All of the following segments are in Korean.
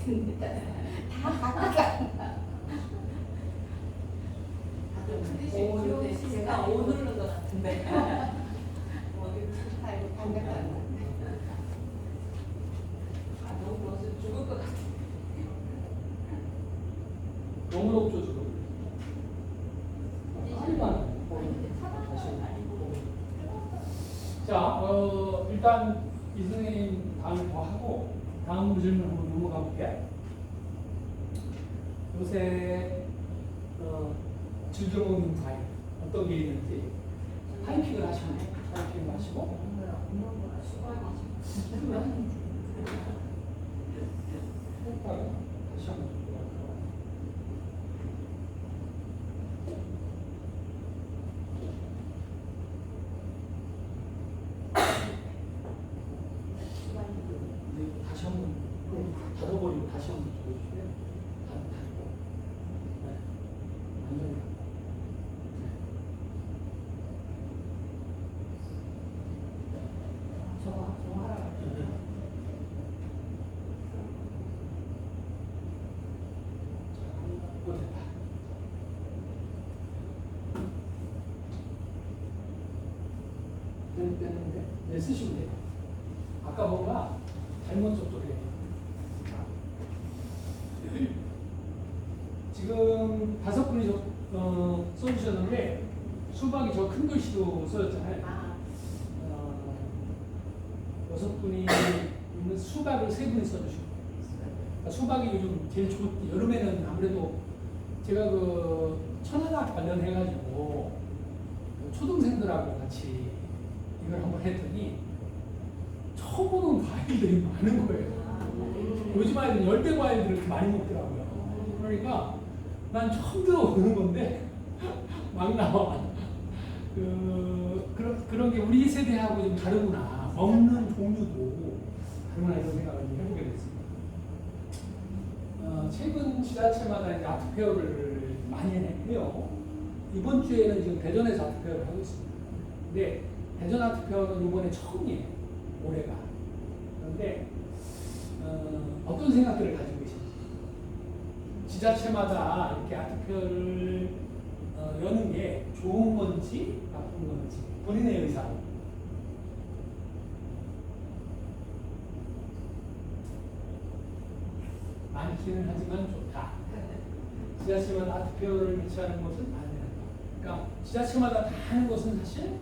같은데 다 각각 제가 오늘은 것 같은데. 아이고 반갑다. 너무 멋져 죽을 것 같아. 너무 높죠 지금. 빨리만. 자, 일단 이 선생님 다음에 더 하고 다음 질문 한번 넘어가 볼게. 요새 즐겨 먹는 과일 어떤 게 있는지 타이핑을 하시면 돼요. 타이핑을 하시고 했다가 다시 한번 들어갈까요? 네, 다시 한번 닫아버리고 다시 한번 보여주세요. 닫고 네. 완전히 닫고 저거 하라고. 됐다. 됐는데? 네, 쓰시면 돼요. 아까 뭔가 잘못 접속해요. 지금 5분이 써주셨는데 수박이 저 큰 글씨도 써졌잖아요. 6분이 있는 수박을 3분이 써주시고 그러니까 수박이 요즘 제일 좋지. 여름에는 아무래도 제가 그 천안학 관련해가지고 초등생들하고 같이 이걸 한번 했더니 처음 보는 과일들이 많은 거예요. 요즘 아이들은 열대 과일들을 이렇게 많이 먹더라고요. 그러니까 난 처음 들어보는 건데 막 나와. 그런 게 우리 세대하고 좀 다르구나. 먹는 종류도 다르구나 이런 생각을 해보게 됐습니다. 최근 지자체마다 이제 아트페어를 많이 해요. 이번 주에는 지금 대전에서 아트페어를 하고 있습니다. 근데 대전 아트페어는 이번에 처음이에요. 올해가. 그런데 어떤 생각들을 가지고 계신지. 지자체마다 이렇게 아트페어를 여는 게 좋은 건지 나쁜 건지 본인의 의사로. 많기는 하지만 좋다. 지자체마다 아트페어를 개최하는 것은 안 된다. 그러니까 지자체마다 다 하는 것은 사실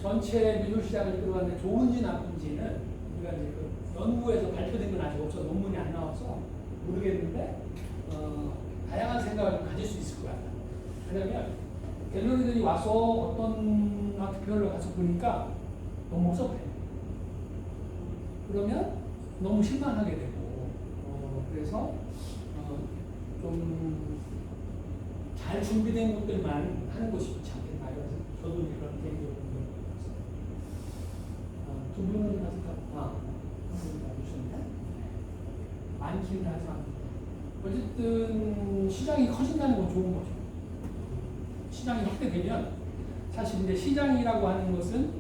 전체 미술시장을 이끌어가는데 좋은지 나쁜지는 우리가 이제 그 연구에서 발표된 건 아직 없어서 논문이 안 나와서 모르겠는데 다양한 생각을 좀 가질 수 있을 것 같아요. 왜냐면 갤러리들이 와서 어떤 아트페어를 가서 보니까 너무 어설퍼요. 그러면 너무 실망하게 되고 그래서 좀 잘 준비된 것들만 하는 것이 좋지 않겠나 이런 저도 그런 개인적으로 두 분은 한 분이 와주셨는데 많기는 하지만 어쨌든 시장이 커진다는 건 좋은 거죠. 시장이 확대되면 사실 이제 시장이라고 하는 것은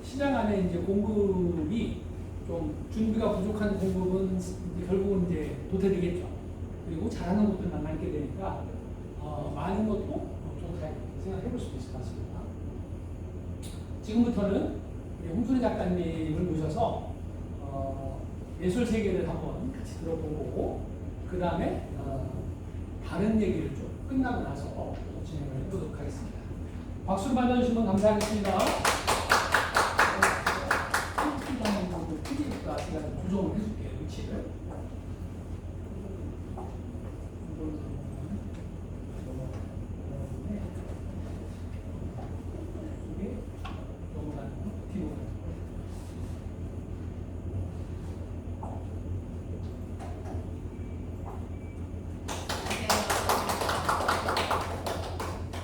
시장 안에 이제 공급이 좀 준비가 부족한 공급은 이제 결국은 이제 도태되겠죠. 그리고 잘하는 것들만 남게 되니까 많은 것도 좋다 생각해 볼 수도 있을 것 같습니다. 지금부터는 홍순희 작가님을 모셔서 예술 세계를 한번 같이 들어보고 그 다음에 다른 얘기를 좀 끝나고 나서 진행을 해보도록 하겠습니다. 박수를 받아주시면 감사하겠습니다. PD가 제가 조정을 해줄게요. 위치를.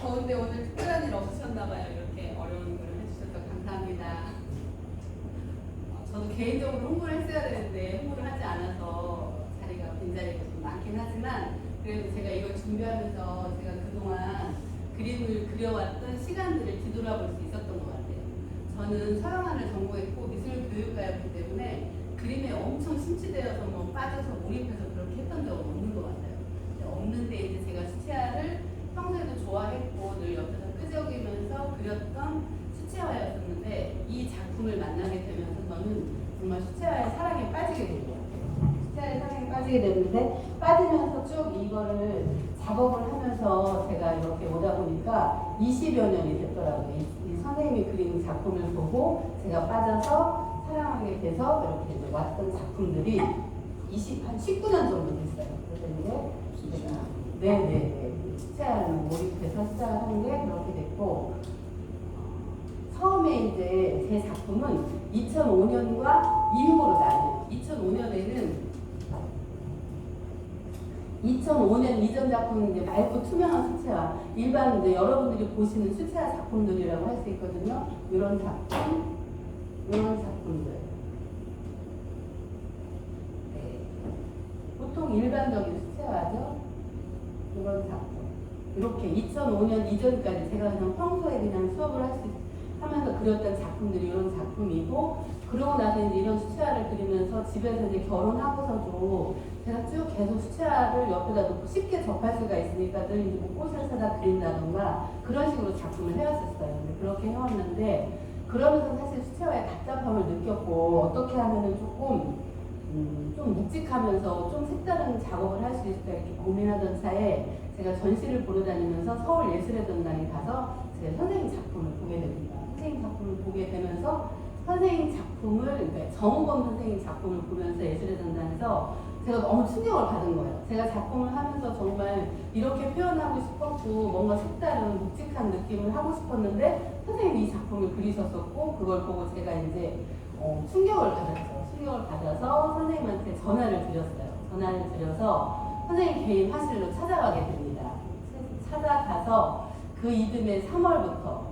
더운데 오늘 특별한 일 없으셨나봐요. 이렇게 어려운 걸 해주셔서 감사합니다. 저도 개인적으로 홍보를 했어야 되는데 홍보를 하지 않아서 자리가 빈자리가 좀 많긴 하지만 그래도 제가 이걸 준비하면서 제가 그동안 그림을 그려왔던 시간들을 뒤돌아볼 수 있었던 것 같아요. 저는 서양안을 전공했고 미술교육과였기 때문에 그림에 엄청 심취되어서 뭐 빠져서 몰입해서 그렇게 했던 적은 없는 것 같아요. 없는데 이제 제가 수채화를 평소에도 좋아했고 늘 옆에서 끄적이면서 그렸던 수채화였었는데 이 작품을 만나게 되면서 저는 정말 수채화의 사랑에 빠지게 된 것 같아요. 수채화의 사랑에 빠지게 됐는데 빠지면서 쭉 이거를 작업을 하면서 제가 이렇게 오다 보니까 20여 년이 됐더라고요. 이 선생님이 그린 작품을 보고 제가 빠져서 사랑하게 돼서 이렇게 이제 왔던 작품들이 한 19년 정도 됐어요. 그래서 이제 제가 네네네 수채화를 몰입해서 시작을 한 게 그렇게 됐고 처음에 이제 제 작품은 2005년과 이후로 나뉘어요. 2005년 이전 작품은 이제 맑고 투명한 수채화, 일반 이제 여러분들이 보시는 수채화 작품들이라고 할 수 있거든요. 이런 작품, 이런 작품들. 네. 보통 일반적인 수채화죠. 이런 작품. 이렇게 2005년 이전까지 제가 그냥 평소에 그냥 수업을 하면서 그렸던 작품들이 이런 작품이고, 그러고 나서 이제 이런 수채화를 그리면서 집에서 이제 결혼하고서도 제가 쭉 계속 수채화를 옆에다 놓고 쉽게 접할 수가 있으니까 늘 이제 뭐 꽃을 사다 그린다던가 그런 식으로 작품을 해왔었어요. 근데 그렇게 해왔는데 그러면서 사실 수채화의 답답함을 느꼈고 어떻게 하면은 조금 좀 묵직하면서 좀 색다른 작업을 할 수 있을까 이렇게 고민하던 차에 제가 전시를 보러 다니면서 서울예술의 전당에 가서 제 선생님 작품을 보게 됩니다. 선생님 작품을 보게 되면서 선생님 작품을, 그러니까 정우범 선생님 작품을 보면서 예술의 전당에서 제가 너무 충격을 받은 거예요. 제가 작품을 하면서 정말 이렇게 표현하고 싶었고 뭔가 색다른 묵직한 느낌을 하고 싶었는데 선생님이 이 작품을 그리셨었고 그걸 보고 제가 이제 충격을 받았죠. 충격을 받아서 선생님한테 전화를 드렸어요. 전화를 드려서 선생님 개인 화실로 찾아가게 됩니다. 찾아가서 그 이듬해 3월부터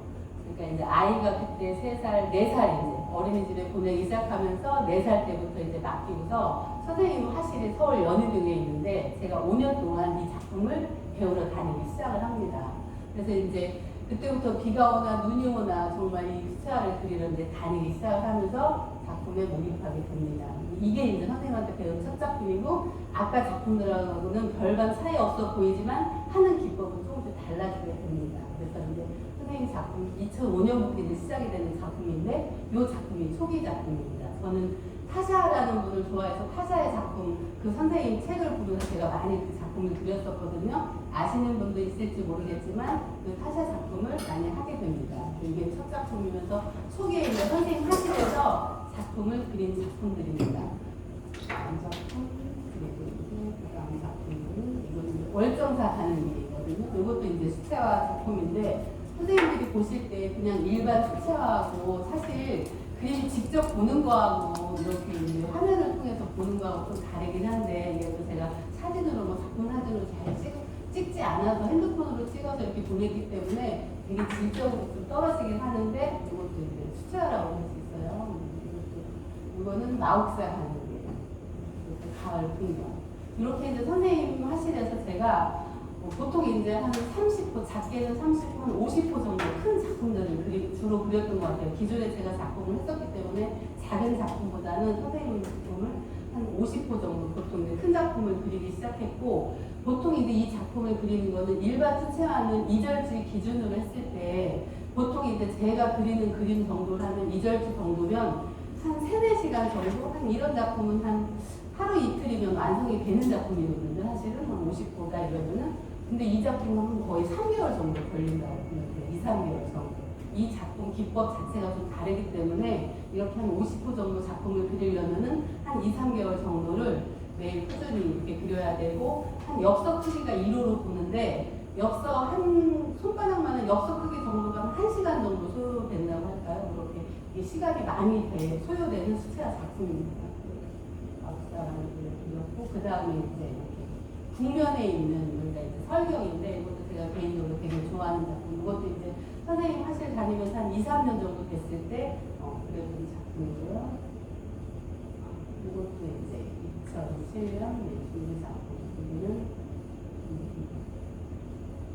그러니까 이제 아이가 그때 3살, 4살 이제 어린이집에 보내기 시작하면서 4살 때부터 이제 맡기고서 선생님 화실이 서울 연희동에 있는데 제가 5년 동안 이 작품을 배우러 다니기 시작을 합니다. 그래서 이제 그때부터 비가 오나 눈이 오나 정말 이 수채화를 그리는데 다니기 시작을 하면서 작품에 몰입하게 됩니다. 이게 이제 선생님한테 배운 첫 작품이고 아까 작품들하고는 별반 차이 없어 보이지만 하는 기법은 조금씩 달라지게 됩니다. 그래서 이제 선생님 작품 2005년부터 이제 시작이 되는 작품인데 이 작품이 초기 작품입니다. 저는 타샤라는 분을 좋아해서 타샤의 작품 그 선생님 책을 보면서 제가 많이 그 작품을 그렸었거든요. 아시는 분도 있을지 모르겠지만 그 타샤 작품을 많이 하게 됩니다. 이게 첫 작품이면서 초기에 있는 선생님 화실에서 작품을 그린 작품들입니다. 다음 작품 그리고 이제 그 다음 작품은 이거는 월정사 가는 길이거든요. 이것도 이제 수채화 작품인데 선생님들이 보실 때 그냥 일반 수채화하고 사실 그림 직접 보는 거하고 이렇게 이제 화면을 통해서 보는 거하고 좀 다르긴 한데 이게 또 제가 사진으로 뭐 작품 사진으로 잘 찍지 않아서 핸드폰으로 찍어서 이렇게 보냈기 때문에 되게 질적으로 좀 떨어지긴 하는데 이것도 이제 수채화라고 할 수 있어요. 이거는 마옥사 가는 길, 가을 풍경. 이렇게 이제 선생님 화실에서 제가 보통 이제 한 30호, 작게는 30호, 한 50호 정도 큰 작품들을 주로 그렸던 것 같아요. 기존에 제가 작품을 했었기 때문에 작은 작품보다는 선생님 작품을 한 50호 정도 보통 이제 큰 작품을 그리기 시작했고, 보통 이제 이 작품을 그리는 거는 일반 수채화는 2절지 기준으로 했을 때 보통 이제 제가 그리는 그림 정도라는 2절지 정도면 한 3-4시간 정도? 한 이런 작품은 한 하루 이틀이면 완성이 되는 작품이거든요. 사실은 한 50호다 이러면은. 근데 이 작품은 거의 3개월 정도 걸린다고 생각해요. 2-3개월 정도. 이 작품 기법 자체가 좀 다르기 때문에 이렇게 한 50호 정도 작품을 그리려면은 한 2-3개월 정도를 매일 꾸준히 이렇게 그려야 되고, 한 엽서 크기가 1호로 보는데 엽서 한 손바닥만한 엽서 크기 정도가 한 1시간 정도 소요된다고 할까요? 그렇게 시간이 많이 소요되는 수채화 작품입니다. 그렸고, 그 다음에 이제 이렇게 국면에 있는 여기가 이제 설경인데 이것도 제가 개인적으로 되게 좋아하는 작품. 이것도 이제 선생님 화실 다니면서 한 2-3년 정도 됐을 때 그려준 작품이고요. 이것도 이제 2007년 예술 작품. 여기는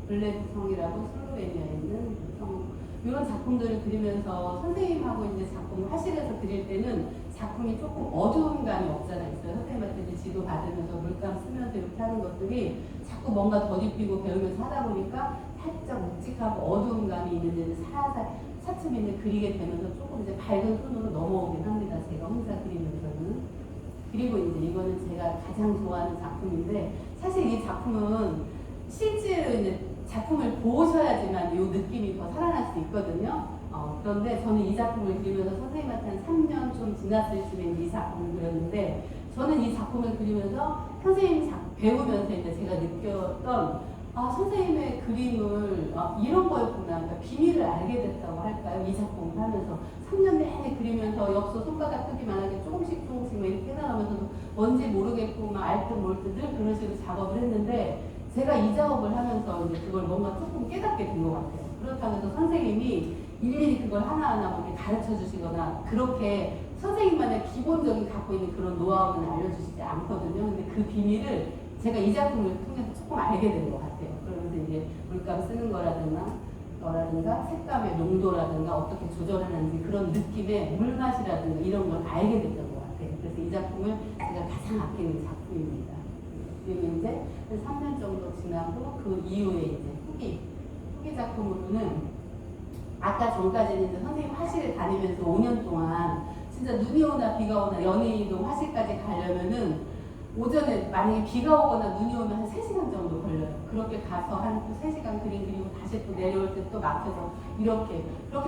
블레드성이라고 슬로베니아에 있는 성. 이런 작품들을 그리면서 선생님하고 이제 작품 화실에서 그릴 때는 작품이 조금 어두운 감이 없잖아 있어요. 선생님한테 이제 지도 받으면서 물감 쓰면서 이렇게 하는 것들이 자꾸 뭔가 덧입히고 배우면서 하다 보니까 살짝 묵직하고 어두운 감이 있는 데는 살살 차츰 이제 그리게 되면서 조금 이제 밝은 톤으로 넘어오긴 합니다. 제가 혼자 그리면서는. 그리고 이제 이거는 제가 가장 좋아하는 작품인데 사실 이 작품은 실제로 이제 작품을 보셔야지만 이 느낌이 더 살아날 수 있거든요. 그런데 저는 이 작품을 그리면서 선생님한테 한 3년 좀 지났을 쯤에 이 작품을 그렸는데 저는 이 작품을 그리면서 선생님 배우면서 이제 제가 느꼈던 선생님의 그림을 이런 거였구나. 그러니까 비밀을 알게 됐다고 할까요? 이 작품을 하면서 3년 내내 그리면서 엽서 손바닥 크기만하게 조금씩 막 이렇게 해나가면서도 뭔지 모르겠고 막 알 듯 몰 듯 늘 그런 식으로 작업을 했는데 제가 이 작업을 하면서 이제 그걸 뭔가 조금 깨닫게 된 것 같아요. 그렇다고 해서 선생님이 일일이 그걸 하나하나 이렇게 가르쳐 주시거나 그렇게 선생님만의 기본적인 갖고 있는 그런 노하우는 알려주시지 않거든요. 근데 그 비밀을 제가 이 작품을 통해서 조금 알게 된 것 같아요. 그러면서 이제 물감 쓰는 거라든가 색감의 농도라든가 어떻게 조절하는지 그런 느낌의 물맛이라든가 이런 걸 알게 됐던 것 같아요. 그래서 이 작품을 제가 가장 아끼는 작품입니다. 그리고 이제 3년 정도 지나고 그 이후에 이제 후기 작품으로는 아까 전까지는 이제 선생님 화실에 다니면서 5년 동안 진짜 눈이 오나 비가 오나 연예인도 화실까지 가려면은 오전에 만약에 비가 오거나 눈이 오면 한 3시간 정도 걸려요. 그렇게 가서 한 3시간 그림 그리고 다시 또 내려올 때 또 막혀서 그렇게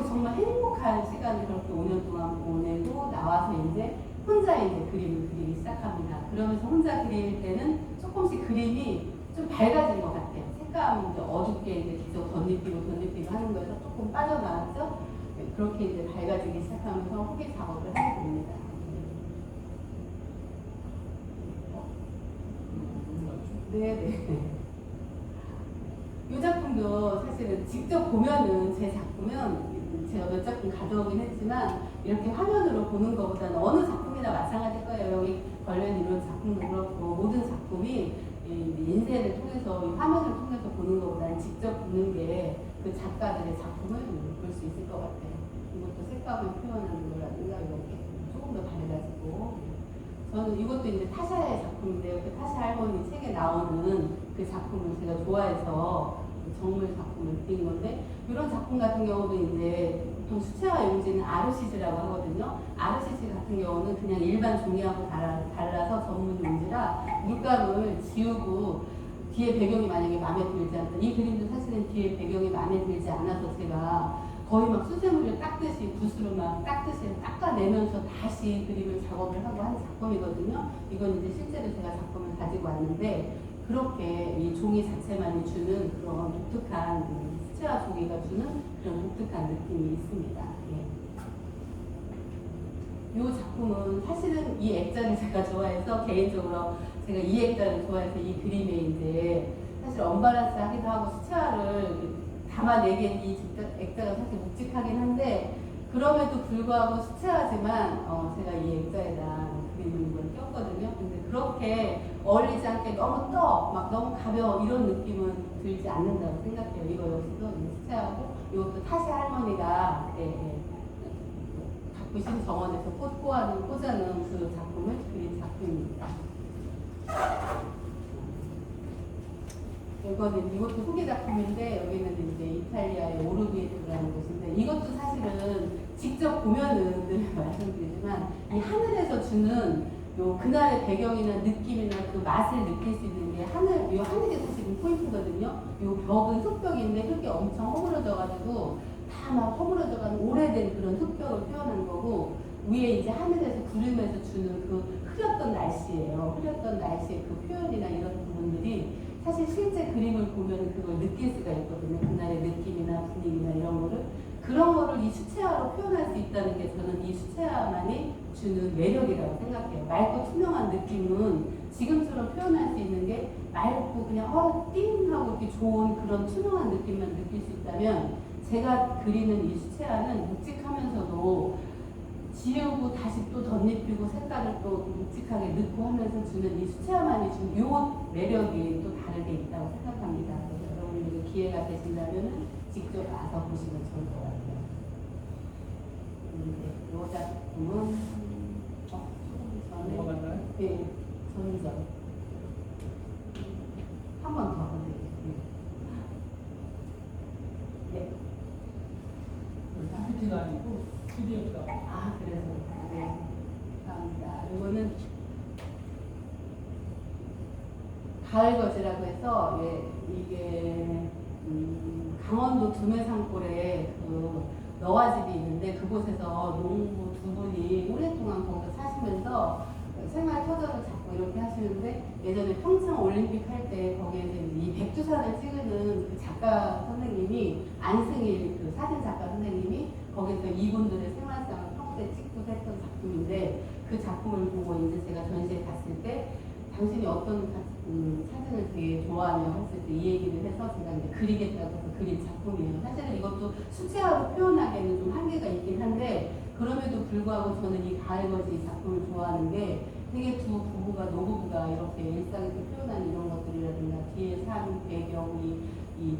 정말 행복한 시간을 그렇게 5년 동안 보내고 나와서 이제 혼자 이제 그림을 그리기 시작합니다. 그러면서 혼자 그릴 때는 조금씩 그림이 좀 밝아진 것 같아요. 색감이 이제 어둡게 이제 계속 덧입히고 하는 거에서 조금 빠져나왔죠. 네, 그렇게 이제 밝아지기 시작하면서 후기 작업을 하게 됩니다. 네네. 이 작품도 사실은 직접 보면은 제 작품은 제가 몇 작품 가져오긴 했지만 이렇게 화면으로 보는 것보다는 어느 작품이나 마찬가지일 거예요. 여기 걸려있는 이런 작품도 그렇고 모든 작품이 인쇄를 통해서 이 화면을 통해서 보는 것보다는 직접 보는 게 그 작가들의 작품을 볼 수 있을 것 같아요. 이것도 색감을 표현하는 거라든가 이런 게 조금 더 밝아지고 저는 이것도 이제 타샤의 작품인데요. 그 타샤 할머니 책에 나오는 그 작품을 제가 좋아해서 정물 작품을 그린 건데 이런 작품 같은 경우도 이제 보통 수채화 용지는 아르시즈라고 하거든요. 아르시즈 같은 경우는 그냥 일반 종이하고 달라서 전문 용지라 물감을 지우고 뒤에 배경이 만약에 마음에 들지 않다. 이 그림도 사실은 뒤에 배경이 마음에 들지 않아서 제가 거의 막 수세물을 닦듯이 붓으로 막 닦듯이 닦아내면서 다시 그림을 작업을 하고 한 작품이거든요. 이건 이제 실제로 제가 작품을 가지고 왔는데 그렇게 이 종이 자체만이 주는 그런 독특한 수채화 종이가 주는 그런 독특한 느낌이 있습니다. 이 작품은 사실은 이 액자를 제가 좋아해서 개인적으로 제가 이 액자를 좋아해서 이 그림에 이제 사실 언밸런스 하기도 하고 수채화를 담아내기엔 이 액자가 사실 묵직하긴 한데 그럼에도 불구하고 수채화지만 제가 이 액자에다 그림을 꼈거든요. 근데 그렇게 어울리지 않게 너무 막 너무 가벼워 이런 느낌은 들지 않는다고 생각해요. 이거 역시도 수채화고 이것도 타시 할머니가 가꾸신 정원에서 꽂아놓은 그 작품을 그린 작품입니다. 이것도 후기 작품인데 여기는 이제 이탈리아의 오르비에토라는 곳인데 이것도 사실은 직접 보면은 늘 말씀드리지만 이 하늘에서 주는 요 그날의 배경이나 느낌이나 그 맛을 느낄 수 있는 게 요 하늘이 사실은 포인트거든요. 요 벽은 흙벽인데 흙이 엄청 허물어져가지고 다 막 허물어져가는 오래된 그런 흙벽을 표현한 거고 위에 이제 하늘에서 구름에서 주는 그 흐렸던 날씨예요. 흐렸던 날씨의 그 표현이나 이런 부분들이 사실 실제 그림을 보면 그걸 느낄 수가 있거든요. 그날의 느낌이나 분위기나 이런 거를 그런 거를 이 수채화로 표현할 수 있다는 게 저는 이 수채화만이 주는 매력이라고 생각해요. 맑고 투명한 느낌은 지금처럼 표현할 수 있는 게 맑고 그냥 띵 하고 이렇게 좋은 그런 투명한 느낌만 느낄 수 있다면 제가 그리는 이 수채화는 묵직하면서도 지우고 다시 또 덧입히고 색깔을 또 묵직하게 넣고 하면서 주는 이 수채화만이 주는 요 매력이 또 다르게 있다고 생각합니다. 그래서 여러분들이 기회가 되신다면 직접 와서 보시면 좋을 것 같아요. 이 작품은 예, 전전. 한 번 더. 네. PPT가 아니고 PDF다. 아, 그래서. 네. 감사합니다. 이거는 가을거지라고 해서, 예, 이게, 강원도 두매산골에 그 너와집이 있는데 그곳에서 농부 두 분이 오랫동안 거기서 사시면서 생활 터전을 잡고 이렇게 하시는데 예전에 평창 올림픽 할 때 거기에서 이 백두산을 찍는 그 작가 선생님이 안승일 그 사진 작가 선생님이 거기서 이분들의 생활상을 평소에 찍고 했던 작품인데 그 작품을 보고 이제 제가 전시회 갔을 때 당신이 어떤 사진을 되게 좋아하냐 했을 때 이 얘기를 해서 제가 이제 그리겠다고 해서 그린 작품이에요. 사실은 이것도 수채화로 표현하기에는 좀 한계가 있긴 한데 그럼에도 불구하고 저는 이 가을거지 작품을 좋아하는 게 되게 두 부부가 노부부가 이렇게 일상에서 표현하는 이런 것들이라든가 뒤에 산 배경이 이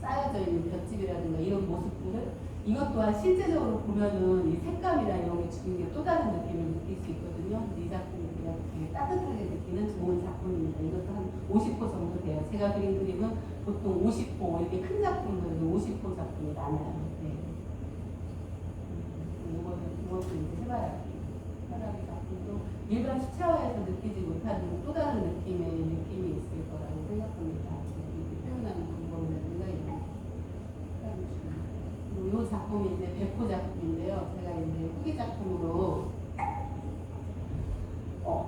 쌓여져 있는 볏집이라든가 이런 모습들을 이것 또한 실제적으로 보면은 이 색감이나 이런 게 주는 게 또 다른 느낌을 느낄 수 있거든요. 이 작품이 그냥 되게 따뜻하게 느끼는 좋은 작품입니다. 이것도 한 50호 정도 돼요. 제가 그린 그림은 보통 50호, 이렇게 큰 작품들은 50호 작품이 많아요. 네. 이것도 이제 해바라기 작품도 일반 수채화에서 느끼지 못하는 또 다른 느낌이 있을 거라고 생각합니다. 이렇게 표현하는 방법이라든가 이런 이 작품이 이제 백호 작품인데요. 제가 이제 후기 작품으로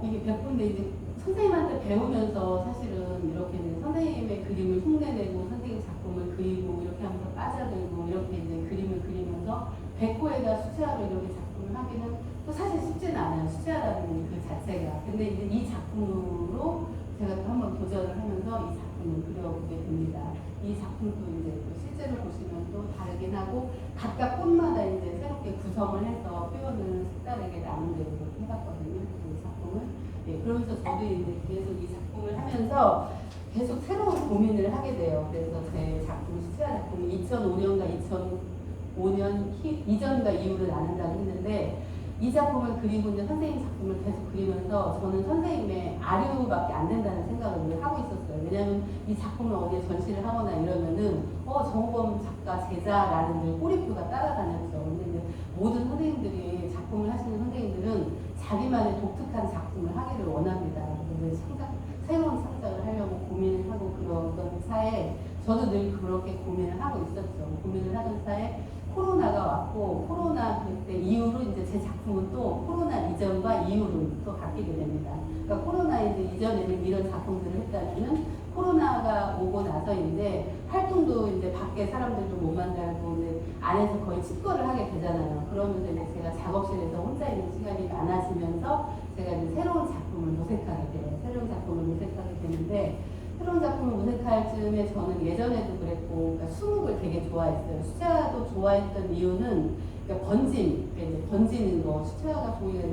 이게 백호인데 이제 선생님한테 배우면서 사실은 이렇게 이제 선생님의 그림을 흉내내고 선생님 작품을 그리고 이렇게 하면서 빠져들고 이렇게 이제 그림을 그리면서 백호에다 수채화로 이렇게 작품을 하기는 또 사실 쉽지는 않아요. 수채화라는 그 자체가. 근데 이제 이 작품으로 제가 또 한번 도전을 하면서 이 작품을 그려보게 됩니다. 이 작품도 이제 또 실제로 보시면 또 다르긴 하고 각각 꽃마다 이제 새롭게 구성을 해서 표현을 색다르게 나눈 대로 그렇게 해봤거든요. 이 작품을. 네, 그러면서 저도 이제 계속 이 작품을 하면서 계속 새로운 고민을 하게 돼요. 그래서 제 작품, 수채화 작품이 2005년과 2005년 이전과 이후를 나눈다고 했는데 이 작품을 그리고 이제 선생님 작품을 계속 그리면서 저는 선생님의 아류밖에 안 된다는 생각을 늘 하고 있었어요. 왜냐하면 이 작품을 어디에 전시를 하거나 이러면은 정범 작가 제자라는 늘 꼬리표가 따라다녔죠. 근데 모든 선생님들이 작품을 하시는 선생님들은 자기만의 독특한 작품을 하기를 원합니다. 그래서 새로운 창작을 하려고 고민을 하고 그러던 사이에 저도 늘 그렇게 고민을 하고 있었죠. 고민을 하던 사이에 코로나가 왔고 코로나 그때 이후로 이제 제 작품은 또 코로나 이전과 이후로 또 바뀌게 됩니다. 그러니까 코로나 이제 이전에는 이런 작품들을 했다면은 코로나가 오고 나서 이제 활동도 이제 밖에 사람들도 못 만나고 이제 안에서 거의 집거를 하게 되잖아요. 그러면서 이제 제가 작업실에서 혼자 있는 시간이 많아지면서 제가 이제 새로운 작품을 모색하게 돼요. 새로운 작품을 모색하게 되는데 새로운 작품을 모색할 즈음에 저는 예전에도 그랬고 그러니까 수묵을 되게 좋아했어요. 수채화도 좋아했던 이유는 그러니까 번지는 거 수채화가 종이가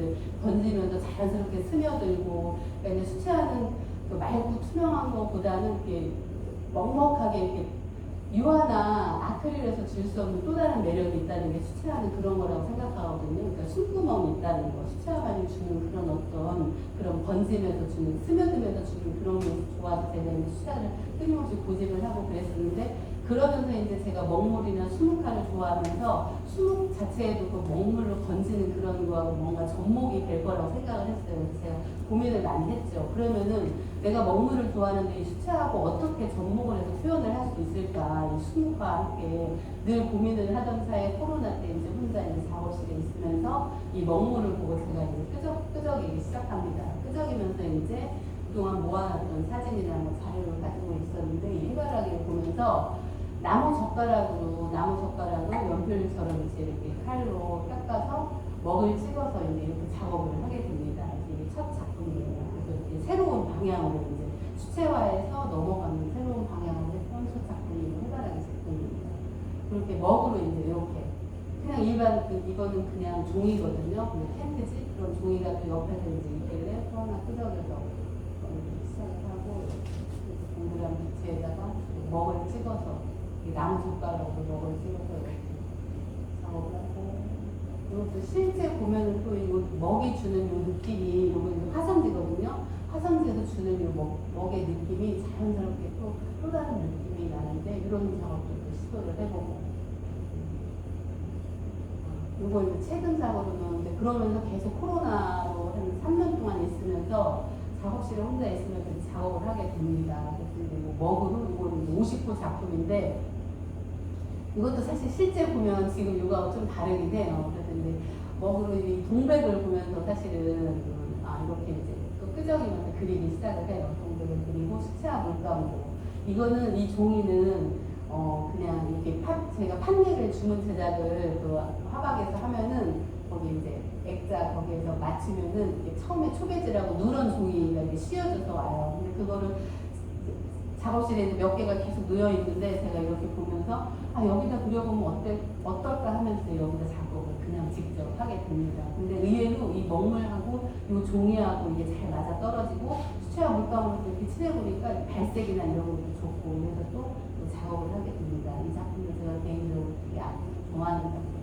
번지면서 자연스럽게 스며들고 그러니까 이제 수채화는 그 맑고 투명한 것보다는 이렇게 먹먹하게 이렇게 유화나 아크릴에서 줄 수 없는 또 다른 매력이 있다는 게 수채화는 그런 거라고 생각하거든요. 그러니까 숨구멍이 있다는 거, 수채화만이 주는 그런 어떤 그런 번지면서 주는 스며들면서 주는 그런 게 좋아서 제가 이제 수채화를 끊임없이 고집을 하고 그랬었는데 그러면서 이제 제가 먹물이나 수묵화를 좋아하면서 수묵 자체에도 그 먹물로 번지는 그런 거하고 뭔가 접목이 될 거라고 생각을 했어요. 그래서 제가 고민을 많이 했죠. 그러면은 내가 먹물을 좋아하는데 이 수채하고 어떻게 접목을 해서 표현을 할 수 있을까? 이 수묵과 함께 늘 고민을 하던 사이에 코로나 때 이제 혼자 이제 작업실에 있으면서 이 먹물을 보고 제가 이제 끄적이기 시작합니다. 끄적이면서 이제 그동안 모아놨던 사진이나 뭐 자료를 가지고 있었는데 이 해바라기를 보면서 나무 젓가락으로 연필처럼 이렇게 칼로 깎아서 먹을 찍어서 이제 이렇게 작업을 하게 됩니다. 이게 첫 작품이에요. 그래서 이제 새로운 방향으로 이제 수채화에서 넘어가는 새로운 방향으로 했던 첫 작품이 해바라기 작품입니다. 그렇게 먹으로 이제 이렇게 그냥 일반 이거는 그냥 종이거든요. 그냥 텐트지 그런 종이가 또 옆에서 이제 있길래 또 하나 끄적여서 시작을 하고 동그란 빛에다가 먹을 찍어서 나무 젓가락으로 먹을 찍어서 이렇게 작업을 하고 이것도 실제 보면은 또 이거 먹이 주는 요 느낌이 요거 이제 화성지거든요. 화성지에서 주는 요 먹의 느낌이 자연스럽게 또 다른 느낌이 나는데 이런 작업도 또 시도를 해보고. 요거 이제 최근 작업은 이제 그러면서 계속 코로나로 한 3년 동안 있으면서 작업실에 혼자 있으면서 작업을 하게 됩니다. 그래서 이제 먹으로 이거는 50호 작품인데 이것도 사실 실제 보면 지금 이거하고 좀 다르긴 해요. 그래서 이제 먹으로 이 동백을 보면서 사실은 이렇게 이제 또 끄적이면서 그리기 시작을 해요. 동백을 그리고 수채화 물감으로. 이거는 이 종이는 그냥 이렇게 제가 판넬을 주문 제작을 그 화박에서 하면은 거기 이제 액자 거기에서 맞추면은 이게 처음에 초배지라고 누런 종이가 이렇게 씌워져서 와요. 근데 그거를 작업실에 이제 몇 개가 계속 놓여 있는데 제가 이렇게 보면서 여기다 그려보면 어떨까 하면서 여기다 작업을 그냥 직접 하게 됩니다. 근데 의외로 이 먹물하고 이 종이하고 이게 잘 맞아 떨어지고 수채화 물감으로 이렇게 칠해보니까 발색이나 이런 것도 좋고 그래서 또 작업을 하게 됩니다. 이 작품도 제가 개인적으로 되게 좋아하는 작품이에요.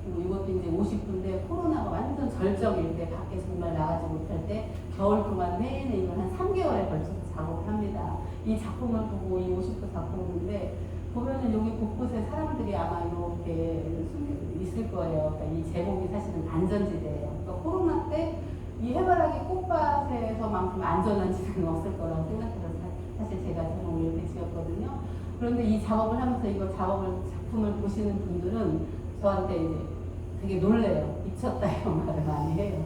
그리고 이것도 이제 50분인데 코로나가 완전 절정일 때 밖에 정말 나가지 못할 때 겨울 동안 내내 이걸 한 3개월에 걸쳐서 작업을 합니다. 이 작품을 보고 이 50분 작품인데 보면은 여기 곳곳에 사람들이 아마 이렇게 있을 거예요. 그러니까 이 제목이 사실은 안전지대예요. 그러니까 코로나 때 이 해바라기 꽃밭에서만큼 안전한 지대는 없을 거라고 생각해서 사실 제가 제목을 이렇게 지었거든요. 그런데 이 작업을 하면서 이거 작품을 보시는 분들은 저한테 이제 되게 놀래요. 미쳤다 이런 말을 많이 해요.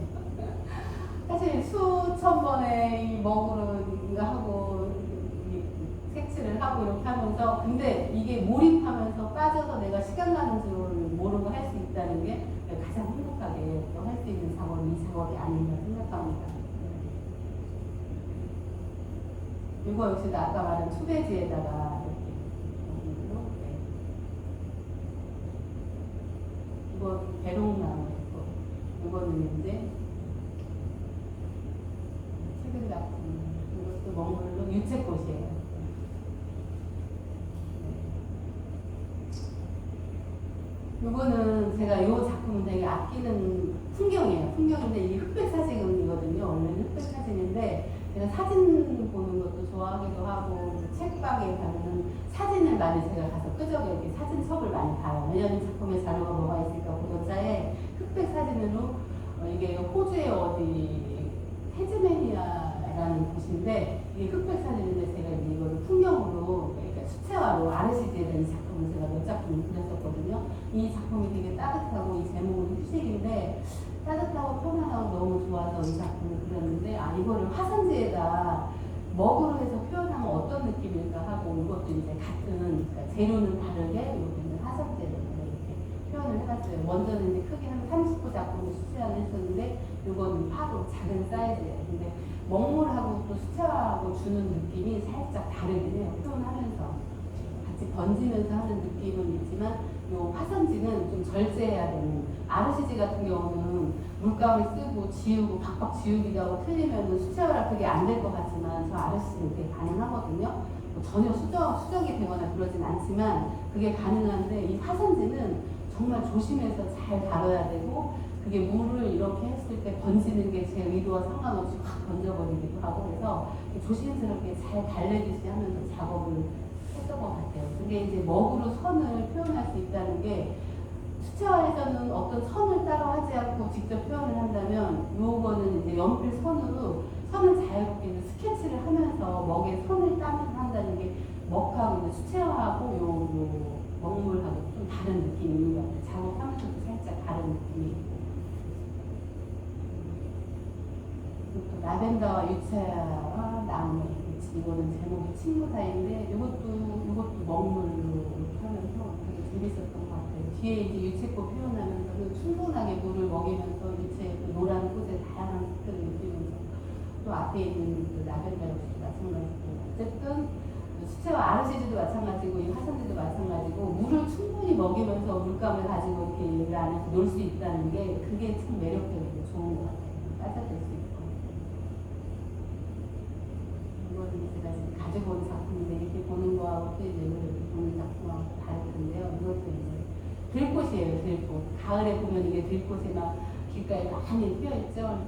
사실 수천 번의 이 먹으로 하고 색칠을 하고 이렇게 하면서 근데 이게 몰입하면서 빠져서 내가 시간 가는 줄 모르고 할 수 있다는 게 가장 행복하게 또 할 수 있는 작업이 이 작업이 아닌가 생각합니다. 이거 역시 아까 말한 초배지에다가 이렇게 이거 배롱나무였고 이거는 이제 최근 작품 이것도 먹물로 유채꽃이에요. 이거는 제가 이 작품은 되게 아끼는 풍경이에요. 풍경인데 이게 흑백 사진이거든요. 원래는 흑백 사진인데 제가 사진 보는 것도 좋아하기도 하고 책방에 가면은 사진을 많이 제가 가서 끄적여 이렇게 사진첩을 많이 봐요. 왜냐하면 작품의 자료가 뭐가 있을까 보도자에 흑백 사진으로 이게 호주의 어디 테즈메니아라는 곳인데 이게 흑백 사진인데 제가 이거를 풍경으로 그러니까 수채화로 아르시지에 대한 작품을 제가 몇 작품을 그렸었거든요. 이 작품이 되게 따뜻하고 이 제목은 휴식인데 따뜻하고 편안하고 너무 좋아서 이 작품을 그렸는데 이거를 화산지에다 먹으로 해서 표현하면 어떤 느낌일까 하고 이것도 이제 같은 그러니까 재료는 다르게 이거는 화산지에다 이렇게 표현을 해봤어요. 먼저는 이제 크게 한 30호 작품을 수채화를 했었는데 이거는 파도 작은 사이즈예요. 근데 먹물하고 또 수채화하고 주는 느낌이 살짝 다르긴 해요. 표현하면서 같이 번지면서 하는 느낌은 있지만 요 화산지는 좀 절제해야 되는 아르시지 같은 경우는 물감을 쓰고 지우고 박박 지우기도 하고 틀리면 수채화라 그게 안 될 것 같지만 저 아르시지는 되게 가능하거든요. 뭐 전혀 수정이 되거나 그러진 않지만 그게 가능한데 이 화산지는 정말 조심해서 잘 다뤄야 되고 그게 물을 이렇게 했을 때 번지는 게 제 의도와 상관없이 확 번져버리기도 하고 그래서 조심스럽게 잘 달래듯이 하면서 작업을 했던 것 같아요. 그게 이제 먹으로 선을 표현할 수 있다는 게 수채화에서는 어떤 선을 따로 하지 않고 직접 표현을 한다면 요거는 이제 연필 선으로 선을 자유롭게 스케치를 하면서 먹에 선을 따면서 한다는 게 먹하고 이제 수채화하고 요 먹물하고 좀 다른 느낌이 있는 것 같아요. 작업하면서도 살짝 다른 느낌이 있고 라벤더와 유채와 나무 이거는 제목이 친구 사이인데 이것도 먹물로 하면서 되게 재밌었던 것 같아요. 뒤에 이제 유채꽃 표현하면서도 충분하게 물을 먹이면서 유채 그 노란 꽃의 다양한 색들을 느끼면서 또 앞에 있는 그 라벤더 역시 마찬가지고 어쨌든 수채화 아르시지도 마찬가지고 이 화산지도 마찬가지고 물을 충분히 먹이면서 물감을 가지고 이렇게 이 안에서 놀 수 있다는 게 그게 참 매력적이고 좋은 것 같아요. 빠져들 수 있고. 이거는 제가 지금 가지고 온 작품인데 이렇게 보는 거하고 또 이제 이렇게 보는 작품하고 다를 텐데요. 이것도 이제 들꽃이에요. 들꽃. 가을에 보면 이게 들꽃이 막 길가에 많이 피어있죠.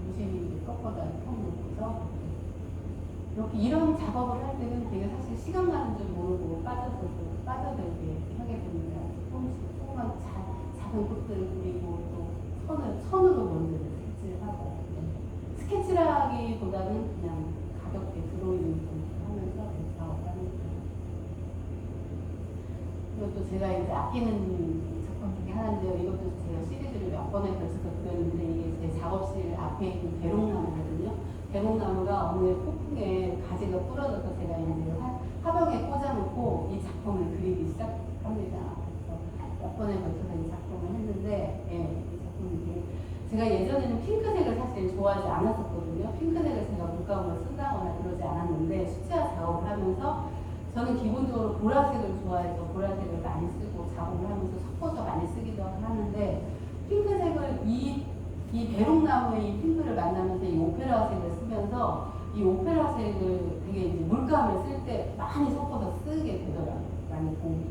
무심히 꺾어다 펴놓고서 이렇게 이런 작업을 할 때는 되게 사실 시간 가는 줄 모르고 빠져들게 하게 됩니다. 조금만 작은 꽃들을 그리고 또 선으로 먼저 스케치를 하고 스케치라기보다는 그냥 가볍게 드로잉 하면서 작업하는 거예요. 이것도 제가 이제 아끼는 작품 중에 하나인데요. 이것도 제가 시리즈를 몇 번에 걸쳐서 그렸는데 이게 제 작업실 앞에 있는 대롱나무거든요. 대롱나무가 어느 폭풍에 가지가 부러져서 제가 이제 화병에 꽂아놓고 이 작품을 그리기 시작합니다. 그래서 몇 번에 걸쳐서 이 작품을 했는데, 예, 이 작품이 제가 예전에는 핑크색을 사실 좋아하지 않았었거든요. 핑크색을 제가 물감으로 쓴다거나 그러지 않았는데 수채화 작업을 하면서 저는 기본적으로 보라색을 좋아해서 보라색을 많이 쓰고 작업을 하면서 섞어서 많이 쓰기도 하는데 핑크색을 이 배롱나무의 핑크를 만나면서 이 오페라색을 쓰면서 이 오페라색을 되게 이제 물감을 쓸 때 많이 섞어서 쓰게 되더라고요. 많이 공부하고.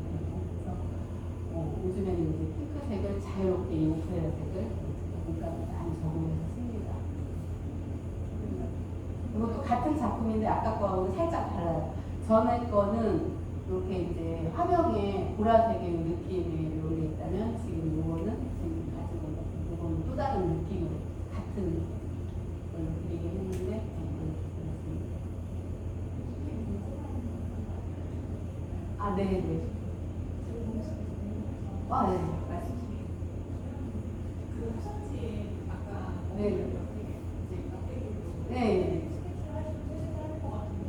그래서 요즘에는 이제 핑크색을 자유롭게 이 오페라색을 물감을 많이 적용해서 씁니다. 이것도 같은 작품인데 아까 거하고는 살짝 달라요. 전에 거는 이렇게 이제 화병에 보라색의 느낌이 올려있다면 지금 이거는 지금 가지고 있는 이거는 또 다른 느낌으로 같은 걸로 그리게 했는데 아, 네네. 아, 네. 말씀하세요. 그 화장지 아까 네. 이제 막대기로 네. 스케치를 하실 것 같은데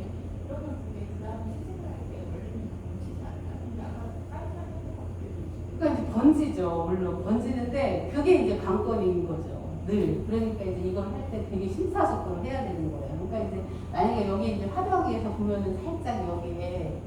그러면 그게 그 다음에 채색을 할 때 원래는 번지지 않나요? 근데 아까 깔끔하게 한것 같아요. 그러니까 이제 번지죠. 물론 번지는데 그게 이제 관건인 거죠. 늘. 그러니까 이제 이걸 할 때 되게 심사숙고를 해야 되는 거예요. 그러니까 이제 만약에 여기 이제 화병에서 보면은 살짝 여기에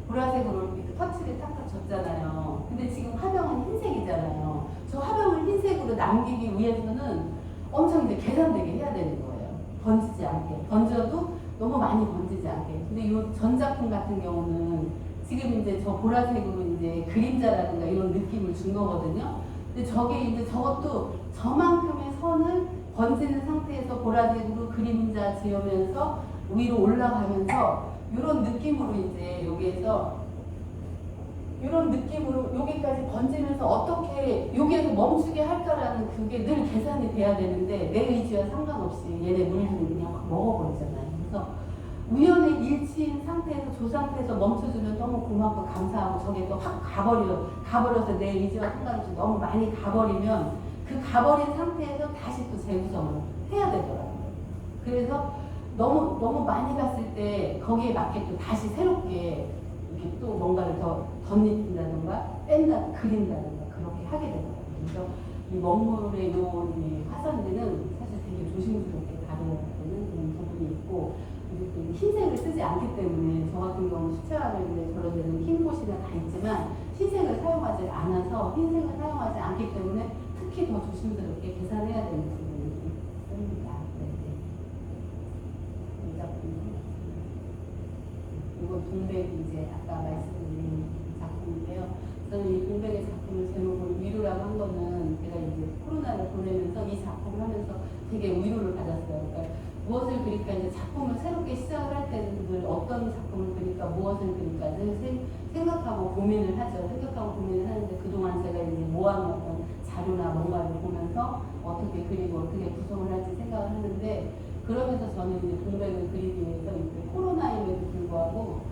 보라색으로 이렇게 터치를 탁탁 줬잖아요. 근데 지금 화병은 흰색이잖아요. 저 화병을 흰색으로 남기기 위해서는 엄청 이제 계산되게 해야 되는 거예요. 번지지 않게. 번져도 너무 많이 번지지 않게. 근데 이 전 작품 같은 경우는 지금 이제 저 보라색으로 이제 그림자라든가 이런 느낌을 준 거거든요. 근데 저게 이제 저것도 저만큼의 선을 번지는 상태에서 보라색으로 그림자 지으면서 위로 올라가면서 이런 느낌으로 이제 여기에서 이런 느낌으로 여기까지 번지면서 어떻게 여기에서 멈추게 할까라는 그게 늘 계산이 돼야 되는데 내 의지와 상관없이 얘네 물들은 그냥 확 먹어버리잖아요. 그래서 우연의 일치인 상태에서 저 상태에서 멈춰주면 너무 고맙고 감사하고 저게 또 확 가버려서 내 의지와 상관없이 너무 많이 가버리면 그 가버린 상태에서 다시 또 재구성을 해야 되더라고요. 그래서 너무 많이 갔을 때 거기에 맞게 또 다시 새롭게 이렇게 또 뭔가를 더 덧입힌다든가 뺀다 그린다든가 그렇게 하게 되더라고요. 그래서 이 먹물의 이 화산지는 사실 되게 조심스럽게 다뤄야 되는 그런 부분이 있고 그리고 또 흰색을 쓰지 않기 때문에 저 같은 경우는 수채화를 이제 저런 데는 흰 곳이나 다 있지만 흰색을 사용하지 않아서 흰색을 사용하지 않기 때문에 특히 더 조심스럽게 계산해야 되는 부분이 있습니다. 이 작품은 이건 동백이 이제 아까 말씀드린 작품인데요. 저는 이 동백의 작품을 제목을 위로라고 한 거는 제가 이제 코로나를 보내면서 이 작품을 하면서 되게 위로를 받았어요. 그러니까 무엇을 그릴까 이제 작품을 새롭게 시작을 할 때는 늘 어떤 작품을 그릴까 무엇을 그릴까 늘 생각하고 고민을 하죠. 생각하고 고민을 하는데 그동안 제가 이제 모아놓은 자료나 뭔가를 보면서 어떻게 그리고 어떻게 구성을 할지 생각을 하는데 그러면서 저는 이제 동백을 그리기 위해서 이제 코로나임에도 불구하고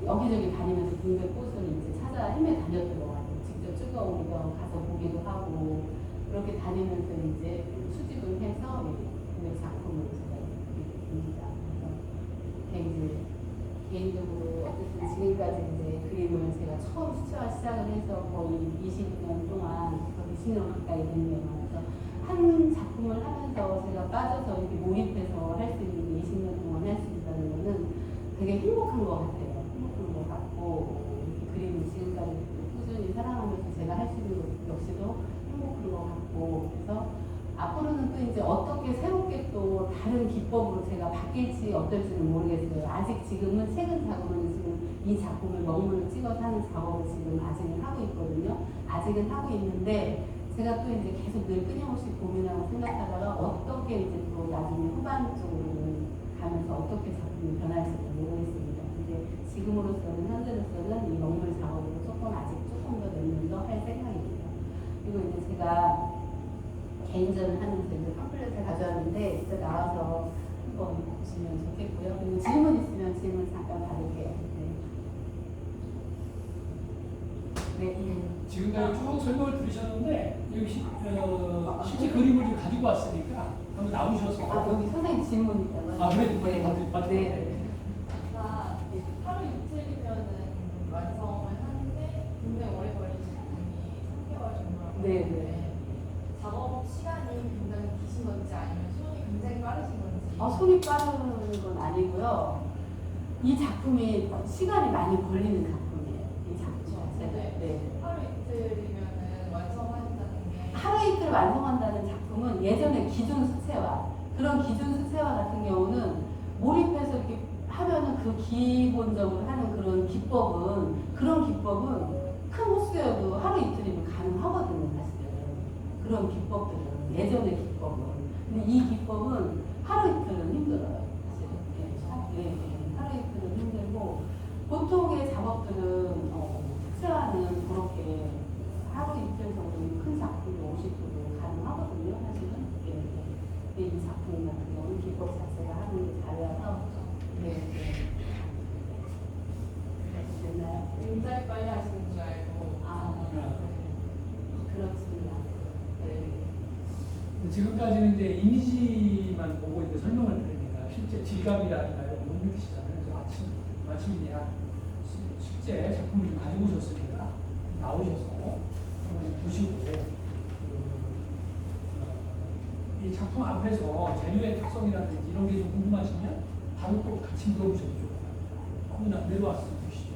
여기저기 다니면서 동백 꽃을 이제 찾아 헤매 다녔더라고요. 직접 찍어오기도 가서 보기도 하고 그렇게 다니면서 이제 수집을 해서 동백 작품을 제가 그립니다. 그래서 이제 개인적으로 어쨌든 지금까지 이제 그림을 제가 처음 수채화 시작을 해서 거의 20년 동안 20년 가까이 됐네요. 그래서 한 작품을 하면서 제가 빠져서 이렇게 몰입해서 할 수 있는 게 20년 동안 할 수 있다는 거는 되게 행복한 것 같아요. 행복한 것 같고 그림을 지금까지 꾸준히 사랑하면서 제가 할 수 있는 것 역시도 행복한 것 같고 그래서 앞으로는 또 이제 어떻게 새롭게 또 다른 기법으로 제가 바뀔지 어떨지는 모르겠어요. 아직 지금은 최근 작업은 지금 이 작품을 먹물을 찍어서 하는 작업을 지금 아직은 하고 있거든요. 아직은 하고 있는데 제가 또 이제 계속 늘 끊임없이 고민하고 생각하다가 어떻게 이제 또 나중에 후반 쪽으로 가면서 어떻게 작품이 변할지도 모르겠습니다. 근데 지금으로서는 현재로서는 이 먹물 작업으로 조금 더 몇 년 더 할 생각입니다. 그리고 이제 제가 개인전 하는 이제 팜플렛을 가져왔는데 진짜 나와서 한번 보시면 좋겠고요. 그리고 질문 있으면 질문 잠깐 받을게요. 네. 지금까지 쭉 설명을 들으셨는데 여기 실제 그림을 좀 가지고 왔으니까 한번 나오셔서 여기 선생님 질문 있다고요? 그래 받을 네. 아까 하루 이틀이면은 완성을 하는데 굉장히 오래 걸리는 작품이 3개월 정도라고 네, 하는데 작업 시간이 굉장히 기신 건지 아니면 손이 굉장히 빠르신 건지. 손이 빠르는 건 아니고요. 이 작품이 시간이 많이 걸리는 작품이에요. 이 작품 자체가. 네. 하루 이틀이면은 완성하신다는 게 하루 이틀 완성한다는 작품은 예전에 기준 수채화, 그런 기준 수채화 같은 경우는 몰입해서 이렇게 하면은 그 기본적으로 하는 그런 기법은 큰 호수여도 하루 이틀이면 가능하거든요, 사실은. 그런 기법들은 예전의 기법은. 근데 이 기법은 하루 이틀은 힘들어요, 사실은. 네, 하루 이틀은 힘들고 보통의 작업들은 수채화는 그렇게 하루 이틀 정도는 큰 작품이 50도도 가능하거든요, 사실은. 근데 이 작품 같은 경우는 기법 자체가 하는 게 달라서. 네. 됐나요? 굉장히 빨리 하시는 줄 알고. 그렇습니다. 네. 지금까지는 이제 이미지만 보고 이제 설명을 드립니다. 실제 질감이라든가 이런 못 느끼시잖아요. 그래서 마침이야 실제 작품을 좀 가지고 오셨으니까 나오셔서 한번 보시고 이 작품 앞에서 재료의 특성이라든지 이런 게 좀 궁금하시면 바로 또 같이 물어보셔도 좋을 것 같아요. 한번 내려와서 보시죠.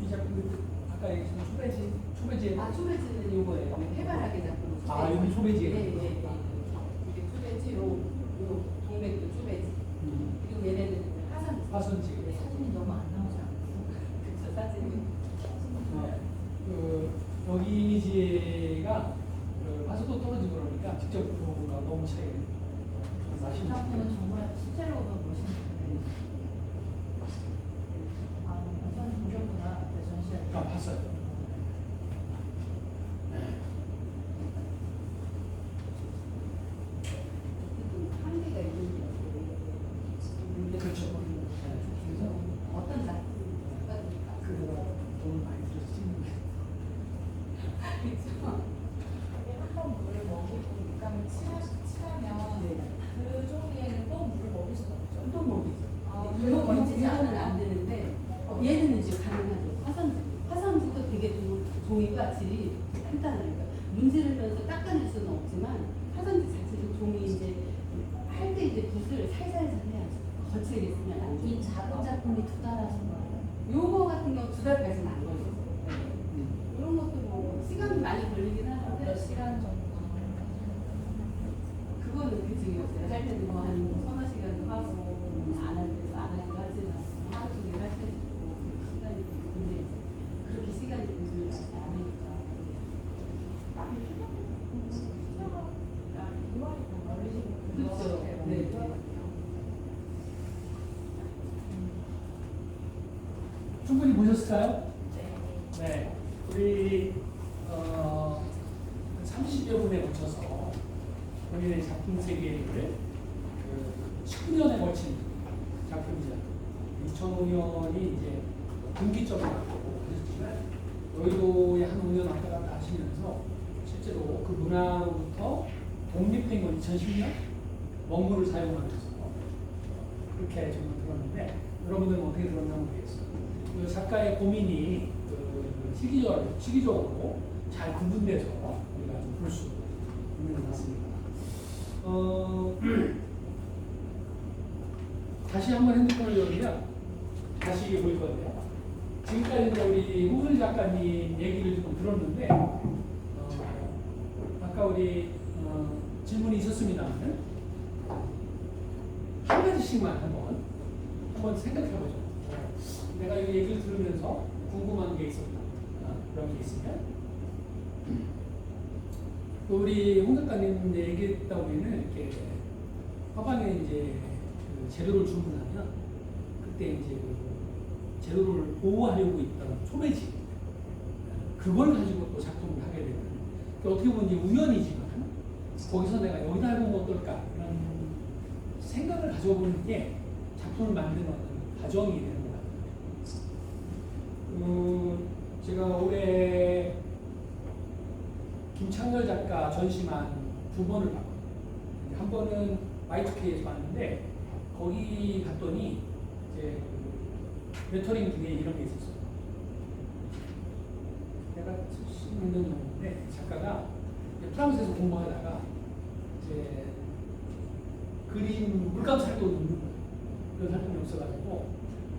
이 작품 아까 얘기했던 초배지 초배지는 요거예요. 해바라기 작품. 여기 초배지에 네. 이게 초배지, 요 동맥도 초배지. 그리고 얘네는 화선지. 사진이 너무 안 나오지 않아요? 그쵸, 사진이. 여기 이미지가 화소도 떨어지고 그러니까 직접 보고가 너무 차이가 나시는 작품은 정말 실제로도 멋있는데. 우선 보셨구나. 전시회. 봤어요. 한계가 있는 게 그렇죠. 그래서 어떤 작품입니까? 돈을 많이 들여서 찍는 게. 그렇죠. 한번 물을 먹이고 육감을 칠하면 그 종이에는 또 물을 먹일 수가 없죠. 또 먹이죠. 그거 번지지 먹이지 않으면 안 되는데 얘는 이제 가능하죠. 화선지도 되게 종이가 질이 간단하니까 문지르면서 닦아낼 수는 없지만 화선지 자체도 종이 이제 할 때 이제 붓을 살살살 해야죠. 거칠게 쓰면 안 돼요. 이 작은 작품이 2달 하신 거예요? 요거 같은 경우 2달까지는 안 걸려요. 이런 것도 뭐 시간이 많이 걸리긴 하는데 몇 시간 정도? 그거는 그중에 제가 할 때는 뭐한 서너 시간도 하고 안 할 때도 안 하기도 하지만 하루 종일 할 때도 있고 시간이 근데 그렇게 시간이 요즘에 많지 않으니까. 그렇죠. 네. 충분히 보셨을까요? 네. 우리 30여 분에 걸쳐서 본인의 작품 세계를 19년에 걸친 작품이죠. 2005년이 이제 분기점이라고 하셨지만 여의도에 한 5년 왔다 갔다 하시면서 실제로 그 문화로부터 독립된 건 2010년 먹물을 사용하면서 그렇게 정말 들었는데 여러분들은 어떻게 들었나 모르겠어요. 그 작가의 고민이 시기적으로 잘 구분돼서 우리가 좀 볼 수 있는 것 같습니다. 다시 한번 핸드폰을 열면 다시 이게 보일 건데요. 지금까지 이제 우리 홍순 작가님 얘기를 좀 들었는데 아까 우리 질문이 있었습니다만 가지씩만 한번 생각해보죠. 내가 이 얘기를 들으면서 궁금한 게 있었다. 그런 게 있으면 또 우리 홍 작가님 얘기했다 보면은 이렇게 화방에 이제 그 재료를 주문하면 그때 이제 그 재료를 보호하려고 있던 소매지 그걸 가지고 또 작품을 하게 되는 어떻게 보면 이제 우연이지만 거기서 내가 여기다 해보면 어떨까 이런 생각을 가져보는 게 작품을 만드는 어떤 과정이 되는 것 같아요. 제가 올해 김창렬 작가 전시만 2번을 봤거든요. 한 번은 Y2K에서 봤는데 거기 갔더니 이제 레터링 중에 이런 게 있었어요. 내가 70년 정도인데 작가가 프랑스에서 공부하다가 이제 그림 물감 살도 넣는 거예요. 그런 활동이 없어가지고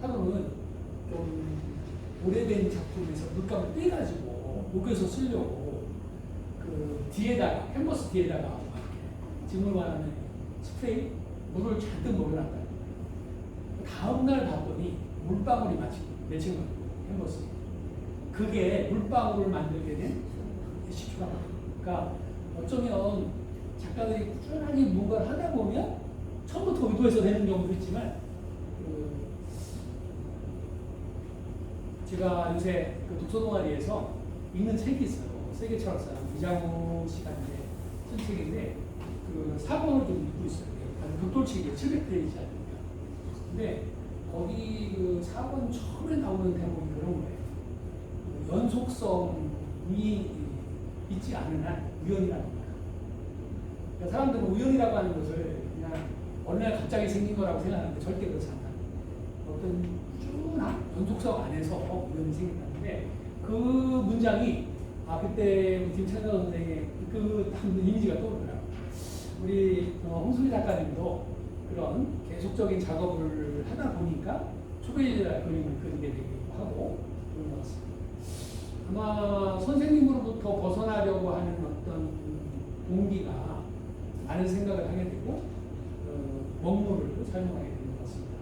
하루는 좀 오래된 작품에서 물감을 떼가지고 목에서 쓰려고 그 뒤에다가 캔버스 뒤에다가 지금으로 말하면 스프레이 물을 잔뜩 넣어놨다. 다음 날 봤더니 물방울이 마치 맺힌 거예요. 캔버스. 그게 물방울을 만들게 된 시초가. 그러니까 어쩌면 작가들이 꾸준하게 뭔가를 하다 보면 처음부터 의도해서 되는 경우도 있지만 제가 요새 그 독서 동아리에서 읽는 책이 있어요. 세계 철학사 이장우 씨가 이제 쓴 책인데 그 4권을 좀 읽고 있어요. 아주 극돌책이에요. 700페이지 아닙니까? 근데 거기 그 4권 처음에 나오는 대목이 그런 거예요. 연속성이 있지 않은 한 우연이라는 거예요. 그러니까 사람들은 우연이라고 하는 것을 그냥 어느 날 갑자기 생긴 거라고 생각하는데 절대 그렇지 않아요. 어떤 꾸준한 연속성 안에서 우연이 생긴다는데 그 문장이 그때 김창렬 선생의 그 이미지가 떠오르더라고요. 우리 홍수미 작가님도 그런 계속적인 작업을 하다 보니까 초베이지라 그림을 그리게 되기도 하고 그런 것 같습니다. 아마 선생님으로부터 벗어나려고 하는 어떤 동기가 많은 생각을 하게 되고 먹물을 사용하게 되는 것 같습니다.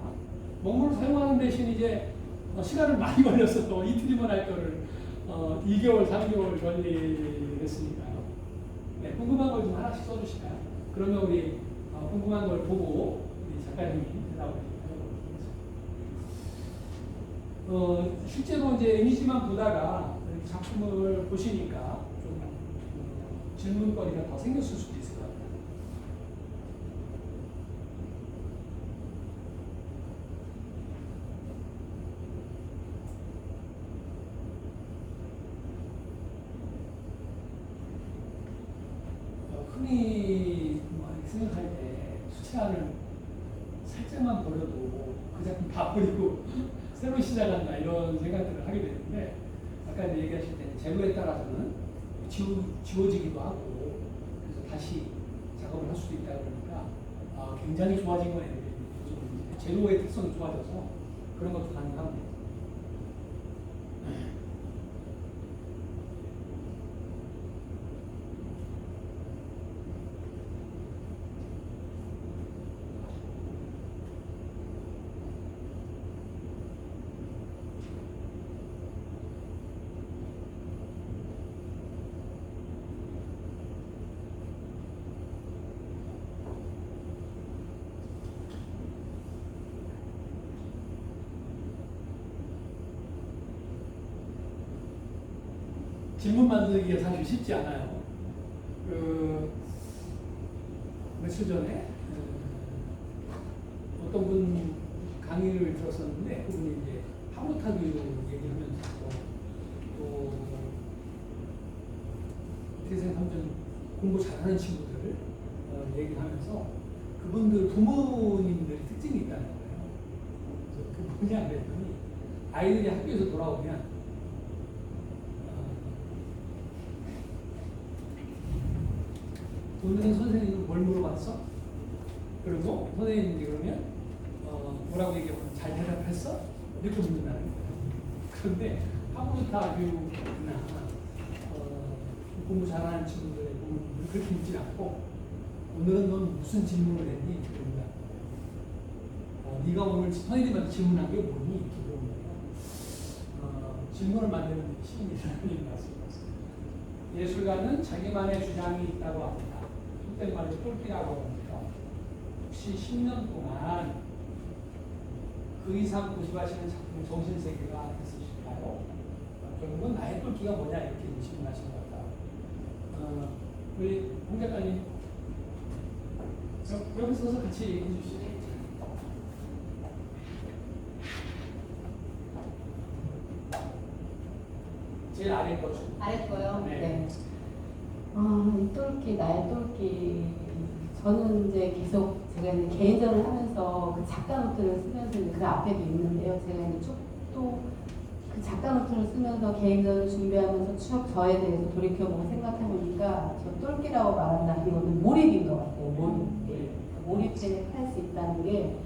먹물을 사용하는 대신 이제 시간을 많이 걸렸어도 이틀이면 할 거를 2개월, 3개월 걸리겠으니까요. 네, 궁금한 걸 좀 하나씩 써주실까요? 그러면 우리 궁금한 걸 보고 우리 작가님이 대답을 해보겠습니다. 실제로 이제 이미지만 보다가 작품을 보시니까 좀 질문거리가 더 생겼을 수도 있을 것 같아요. 흔히 생각할 때 수채화를 살짝만 버려도 그 작품 다 버리고 새로 시작한다 이런 생각들을 하게 되는데 아까 이제 얘기하실 때 재료에 따라서는 지워지기도 하고 그래서 다시 작업을 할 수도 있다 그러니까 굉장히 좋아진 거예요. 재료의 특성이 좋아져서 그런 것도 가능합니다. 질문 만들기가 사실 쉽지 않아요. 며칠 전에 어떤 분 강의를 들었었는데 그분이 이제 파고타교 얘기하면서 또 태생 삼전 공부 잘하는 친구들 얘기하면서 그분들 부모님들이 특징이 있다는 거예요. 그 뭐냐 그랬더니 아이들이 학교에서 돌아오면 오늘은 선생님은 뭘 물어봤어? 그리고 선생님이 그러면 뭐라고 얘기하면 잘 대답했어? 이렇게 묻는다는 거예요. 그런데 파고타 교육이나 공부 잘하는 친구들의 부모님은 그렇게 묻지 않고 오늘은 넌 무슨 질문을 했니? 그런다. 네가 오늘 선생님한테 질문한 게 뭐니? 이렇게 물어보면 질문을 만드는 시인이라는 말씀이었습니다. 예술가는 자기만의 주장이 있다고 합니다. 속된 말로 똘끼라고 하는데요. 혹시 10년 동안 그 이상 고집하시는 작품 정신세계가 있으실까요? 결국은 나의 똘끼가 뭐냐 이렇게 질문하신 것 같다. 우리 홍 작가님 여기 서서 같이 얘기해 주시죠. 제일 아래 거죠. 아래 거요? 네. 이 똘끼, 나의 똘끼. 저는 이제 계속 제가 이제 개인전을 하면서 그 작가 노트를 쓰면서 그 앞에도 있는데요. 제가 이제 쭉 그 작가 노트를 쓰면서 개인전을 준비하면서 쭉 저에 대해서 돌이켜보고 생각해보니까 저 똘끼라고 말한다는 거는 몰입인 것 같아요. 몰입에 할 수 있다는 게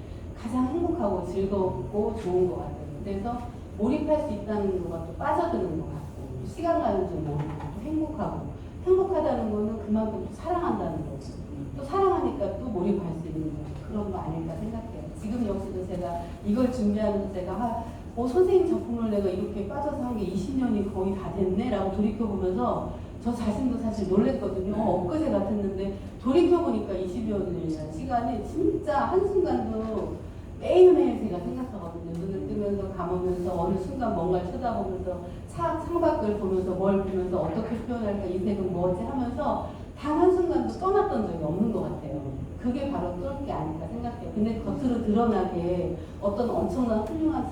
가장 행복하고 즐겁고 좋은 것 같아요. 그래서 몰입할 수 있다는 거가 또 빠져드는 것 같고 시간 가는 줄 모르고 또 행복하고 행복하다는 거는 그만큼 또 사랑한다는 거죠. 또 사랑하니까 또 몰입할 수 있는 그런 거 아닐까 생각해요. 지금 역시도 제가 이걸 준비하면서 제가 선생님 작품을 내가 이렇게 빠져서 한 게 20년이 거의 다 됐네 라고 돌이켜보면서 저 자신도 사실 놀랬거든요. 엊그제 같았는데 돌이켜보니까 20여 년이라는 시간이 진짜 한순간도 매일매일 제가 생각하거든요. 눈을 뜨면서 감으면서 어느 순간 뭔가를 쳐다보면서 창밖을 보면서 뭘 보면서 어떻게 표현할까 이 색은 뭐지 하면서 단 한순간도 떠났던 적이 없는 것 같아요. 그게 바로 똘끼 아닐까 생각해요. 근데 겉으로 드러나게 어떤 엄청난 훌륭한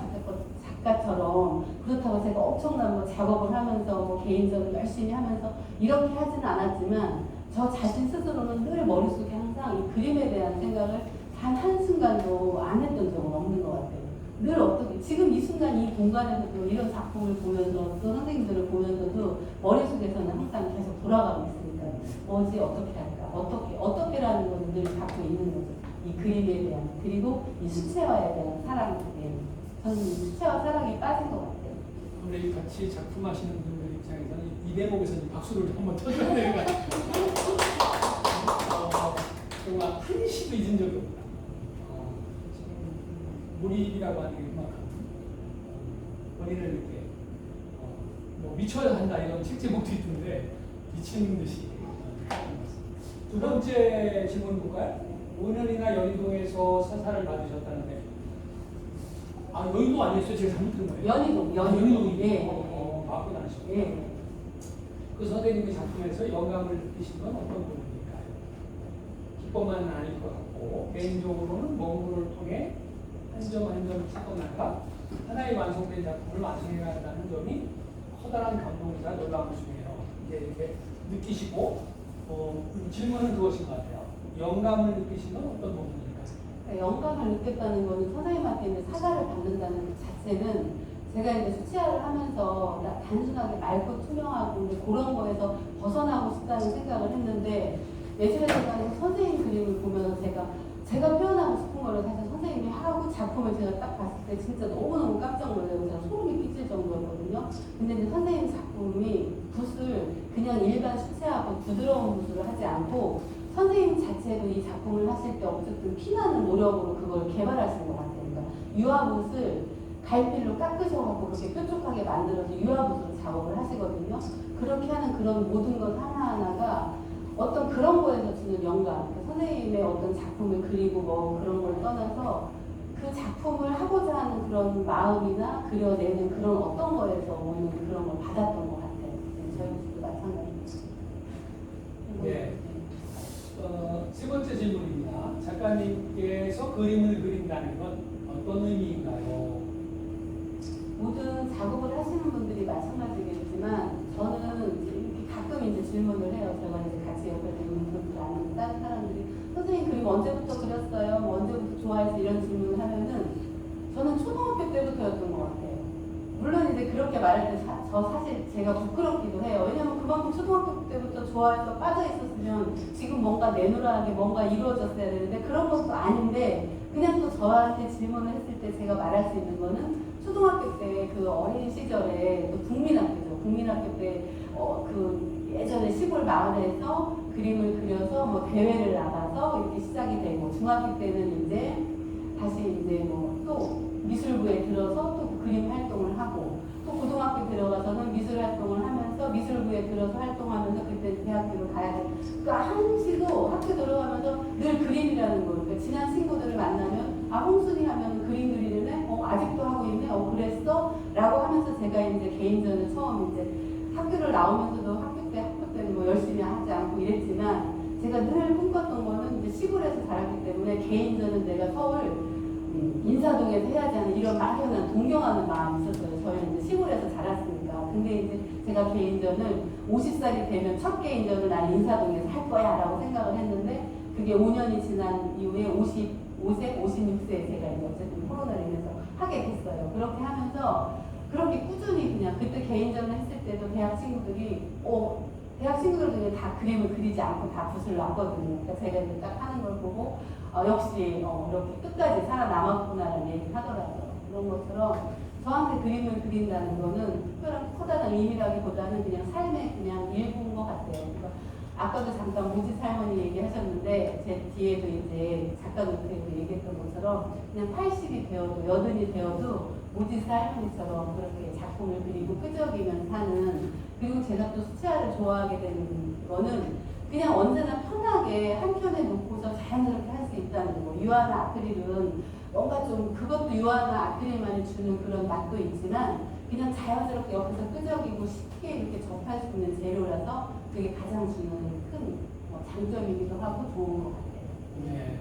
작가처럼 그렇다고 제가 엄청난 뭐 작업을 하면서 뭐 개인적으로 열심히 하면서 이렇게 하지는 않았지만 저 자신 스스로는 늘 머릿속에 항상 이 그림에 대한 생각을 단 한순간도 안 했던 적은 없는 것 같아요. 늘 어떻게 지금 이 순간 이 공간에서도 이런 작품을 보면서 또 선생님들을 보면서도 머릿속에서는 항상 계속 돌아가고 있으니까 뭐지 어떻게 할까 어떻게라는 걸 늘 갖고 있는 거죠. 이 그림에 대한 그리고 이 수채화에 대한 사랑 저는 이 수채화 사랑에 빠진 것 같아요. 우리 같이 작품하시는 분들 입장에서는 이 대목에서 박수를 한번 쳐줘야 되는 것 같아요. 정말 한 시도 잊은 적이 없다. 지금 몰입이라고 하는 게 그만큼 본인을 이렇게 뭐 미쳐야 한다 이런 책 제목도 있던데 미치는 듯이 두 번째 질문 볼까요? 5년이나 여의도에서 서사를 받으셨다는데 여의도 아니었어요? 제가 잘못 들은 거예요? 연희동. 예. 마음고 다니셨고. 예. 그 선생님의 작품에서 영감을 느끼신 건 어떤 부분일까요? 기법만은 아닐 것 같고 개인적으로는 원고를 통해 한 점 한 점 찍어나가 하나의 완성된 작품을 완성해간다는 점이 커다란 감동이자 놀라운 중이에요. 이제 이렇게 느끼시고 질문은 그것인 것 같아요. 영감을 느끼신 건 어떤 부분일까요? 영감을 느꼈다는 거는 선생님한테 이제 사과를 받는다는 것 자체는 제가 이제 수치화를 하면서 단순하게 맑고 투명하고 이제 그런 거에서 벗어나고 싶다는 생각을 했는데 예술의 세상에서 선생님 그림을 보면서 제가 표현하고 싶은 거를 사실 선생님이 하고 작품을 제가 딱 봤을 때 진짜 너무너무 깜짝 놀라고 제가 소름이 끼칠 정도였거든요. 근데 이제 선생님 작품이 붓을 그냥 일반 수채하고 부드러운 붓으로 하지 않고 선생님 자체도 이 작품을 하실 때 어쨌든 피나는 노력으로 그걸 개발하신 것 같아요. 그러니까 유화붓을 갈필로 깎으셔갖고 그렇게 뾰족하게 만들어서 유화붓으로 작업을 하시거든요. 그렇게 하는 그런 모든 것 하나하나가 어떤 그런 거에서 주는 영감, 그러니까 선생님의 어떤 작품을 그리고 뭐 그런 걸 떠나서 그 작품을 하고자 하는 그런 마음이나 그려내는 그런 어떤 거에서 오는 그런 걸 받았던 것 같아요. 저희 모습도 마찬가지입니다. 네. 세 번째 질문입니다. 작가님께서 그림을 그린다는 건 어떤 의미인가요? 모든 작업을 하시는 분들이 마찬가지겠지만 저는 이렇게 가끔 이제 질문을 해요. 제가 이제 같이 옆에 있는 분들 아니면 다른 사람들이 선생님 그림 언제부터 그렸어요? 뭐 언제부터 좋아해서 이런 질문을 하면은 저는 초등학교 때부터였던 것 같아요. 물론 이제 그렇게 말할 때 저 사실 제가 부끄럽기도 해요. 왜냐면 그만큼 초등학교 때부터 좋아해서 빠져 있었으면 지금 뭔가 내노라하게 뭔가 이루어졌어야 되는데 그런 것도 아닌데 그냥 또 저한테 질문을 했을 때 제가 말할 수 있는 거는 초등학교 때 그 어린 시절에 또 국민학교 때 그 예전에 시골 마을에서 그림을 그려서 뭐 대회를 나가서 이렇게 시작이 되고 중학교 때는 이제 다시 이제 뭐 들어서 활동하면서 그때 대학교를 가야 돼. 그러니까 항시도 학교 들어가면서 늘 그림이라는 거. 그러니까 친한 친구들을 만나면 아 홍순이 하면 그림 그리는 애? 아직도 하고 있네? 그랬어? 라고 하면서 제가 이제 개인전을 처음 이제 학교를 나오면서도 학교 때는 뭐 열심히 하지 않고 이랬지만 제가 늘 꿈꿨던 거는 이제 시골에서 자랐기 때문에 개인전은 내가 서울 인사동에서 해야지 하는 이런 막연한 동경하는 마음이 있었어요. 저희는 이제 시골에서 자랐으니까. 근데 이제 제가 개인전을 50살이 되면 첫 개인전을 난 인사동에서 할 거야 라고 생각을 했는데 그게 5년이 지난 이후에 55세, 56세에 제가 이제 어쨌든 코로나로 인해서 하게 됐어요. 그렇게 하면서 그렇게 꾸준히 그냥 그때 개인전을 했을 때도 대학 친구들이 대학 친구들 중에 다 그림을 그리지 않고 다 붓을 놨거든요. 그러니까 제가 이제 딱 하는 걸 보고 역시 이렇게 끝까지 살아남았구나라는 얘기를 하더라고요. 그런 것처럼 저한테 그림을 그린다는 거는 특별한 커다란 의미라기보다는 그냥 삶의 그냥 일부인 것 같아요. 그러니까 아까도 잠깐 모지스 할머니 얘기하셨는데 제 뒤에도 이제 작가 노트에도 얘기했던 것처럼 그냥 80이 되어도 80이 되어도 모지스 할머니처럼 그렇게 작품을 그리고 끄적이면서 사는 그리고 제가 또 수채화를 좋아하게 되는 거는 그냥 언제나 편하게 한켠에 놓고서 자연스럽게 할 수 있다는 거. 유화나 아크릴은 뭔가 좀 그것도 유화나 아크릴만이 주는 그런 맛도 있지만 그냥 자연스럽게 옆에서 끄적이고 쉽게 이렇게 접할 수 있는 재료라서 그게 가장 주는 큰 장점이기도 하고 좋은 것 같아요. 네.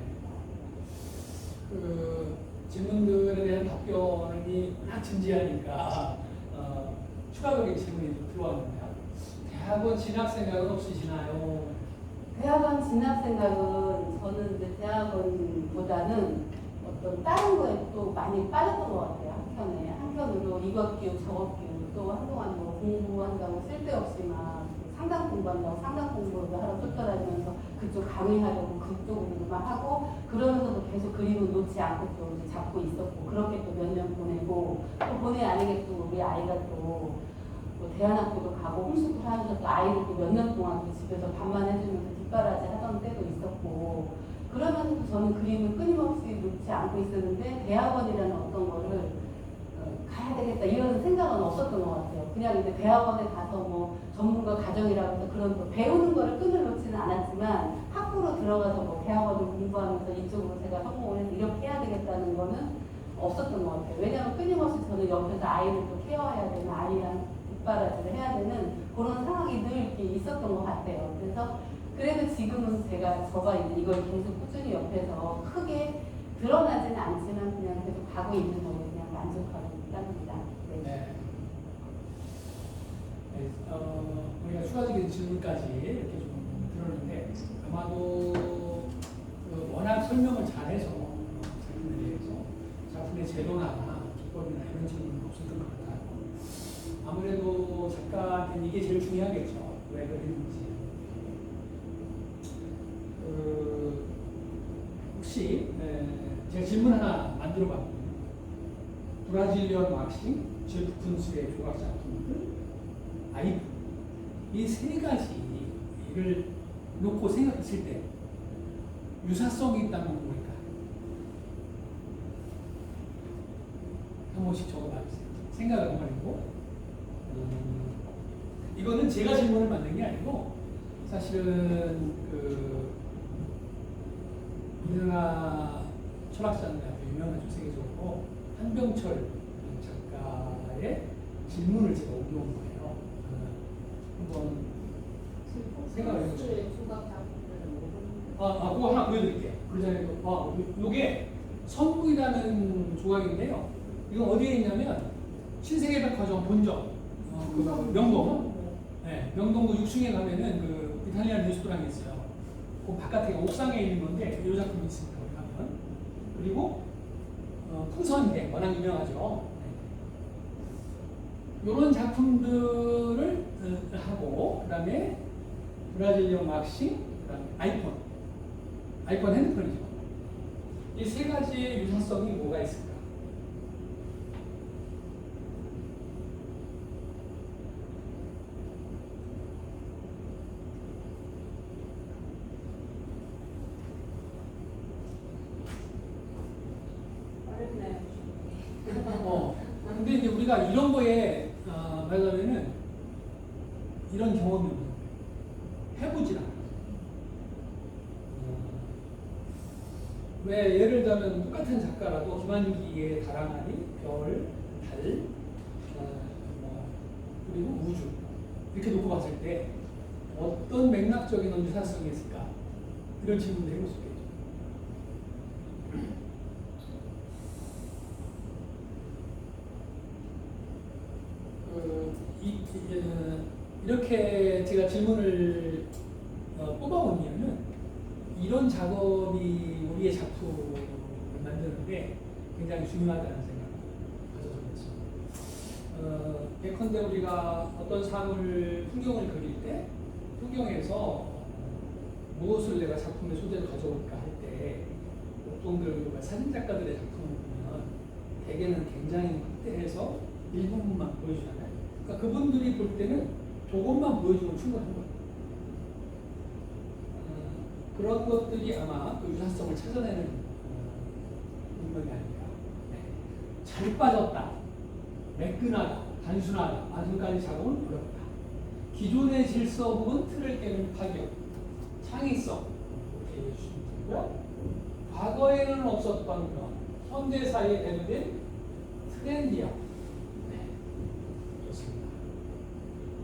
그 질문들에 대한 답변이 워낙 진지하니까 추가적인 질문이 좀 들어왔는데요. 대학원 진학 생각은 없으시나요? 대학원 진학 생각은 저는 이제 대학원보다는 어떤 다른 거에 또 많이 빠졌던 것 같아요. 한편으로 이것 기우 저것 기우 또 한동안 뭐 공부한다고 쓸데없이 막 상담 공부한다고 상담 공부를 하러 쫓아다니면서 그쪽 강의하려고 그쪽으로 막 하고 그러면서도 계속 그림을 놓지 않고 또 이제 잡고 있었고 그렇게 또 몇 년 보내고 또 본의 아니게 또 우리 아이가 또 대안학교도 가고 홈스쿨 하면서 또 아이를 또 몇 년 동안 또 집에서 밥만 해주면서 뒷바라지 하던 때도 있었고 그러면서도 저는 그림을 끊임없이 놓지 않고 있었는데 대학원이라는 어떤 거를 가야 되겠다 이런 생각은 없었던 것 같아요. 그냥 이제 대학원에 가서 뭐 전문가 과정이라고 해서 그런 거 배우는 거를 끈을 놓지는 않았지만 학부로 들어가서 뭐 대학원을 공부하면서 이쪽으로 제가 성공을 해서 이렇게 해야 되겠다는 거는 없었던 것 같아요. 왜냐하면 끊임없이 저는 옆에서 아이를 또 케어해야 되는 아이랑 뒷바라지를 해야 되는 그런 상황이 늘 이렇게 있었던 것 같아요. 그래도 지금은 저가 이제 이걸 계속 꾸준히 옆에서 크게 드러나지는 않지만 그냥 계속 가고 있는 거에 그냥 만족하고 있답니다. 네. 네, 우리가 추가적인 질문까지 이렇게 좀 들었는데 아마도 워낙 설명을 잘해서 작품에 대해서 작품의 재료나 기법이나 이런 질문은 없었던 것 같아요. 아무래도 작가한테는 이게 제일 중요하겠죠. 왜 그리는지. 혹시 제가 질문 하나 만들어봤거든요. 브라질리언 왁싱, 제프 쿤스의 조각 작품들, 아이폰 이 세 가지를 놓고 생각했을 때 유사성이 있다면 뭘까? 한 번씩 적어봐주세요. 생각을 한번 해보고 이거는 제가 질문을 만든 게 아니고 사실은 우리나라 철학자인데 유명하죠. 세계적으로 한병철 작가의 질문을 제가 옮겨온 거예요. 한번 생각을 해보세요. 그거 하나 보여드릴게요. 그 전에 이게 선국이라는 조각인데요. 이건 어디에 있냐면 신세계백화점 본점 명동. 네, 명동구 6층에 가면은 그 이탈리안 레스토랑이 있어요. 그 바깥에 옥상에 있는 건데 이 작품이 있습니다. 우리 가면. 그리고 풍선개 워낙 유명하죠. 이런 작품들을 하고 그다음에 브라질리언 왁싱, 그다음에 아이폰 핸드폰이죠. 이 세 가지의 유사성이 뭐가 있을까? 근데 이제 우리가 이런 거에 말하자면은 이런 경험이 없는 거예요. 해보질 않아요. 왜 예를 들면 똑같은 작가라도 김한기의 다랑아리, 별, 달, 그리고 우주 이렇게 놓고 봤을 때 어떤 맥락적인 유사성이 있을까? 이런 질문도 해볼 수 있겠죠. 이렇게 제가 질문을 뽑아온 이유는 이런 작업이 우리의 작품을 만드는데 굉장히 중요하다는 생각을 가져서 그렇습니다. 예컨대 우리가 어떤 사물을 풍경을 그릴 때 풍경에서 무엇을 내가 작품의 소재로 가져올까 할 때 보통들 사진작가들의 작품을 보면 대개는 굉장히 확대해서 일부분만 보여주잖아요. 그러니까 그분들이 볼 때는 저것만 보여주면 충분한 거예요. 그런 것들이 아마 그 유사성을 찾아내는 능력이 아닐까. 네. 잘 빠졌다, 매끈하다, 단순하다, 아직까지 작업은 어렵다. 기존의 질서 혹은 틀을 깨는 파격, 창의성 이렇게 해주시면 되고요. 과거에는 없었던 것, 현대사에 대두된 트렌디함. 네, 좋습니다.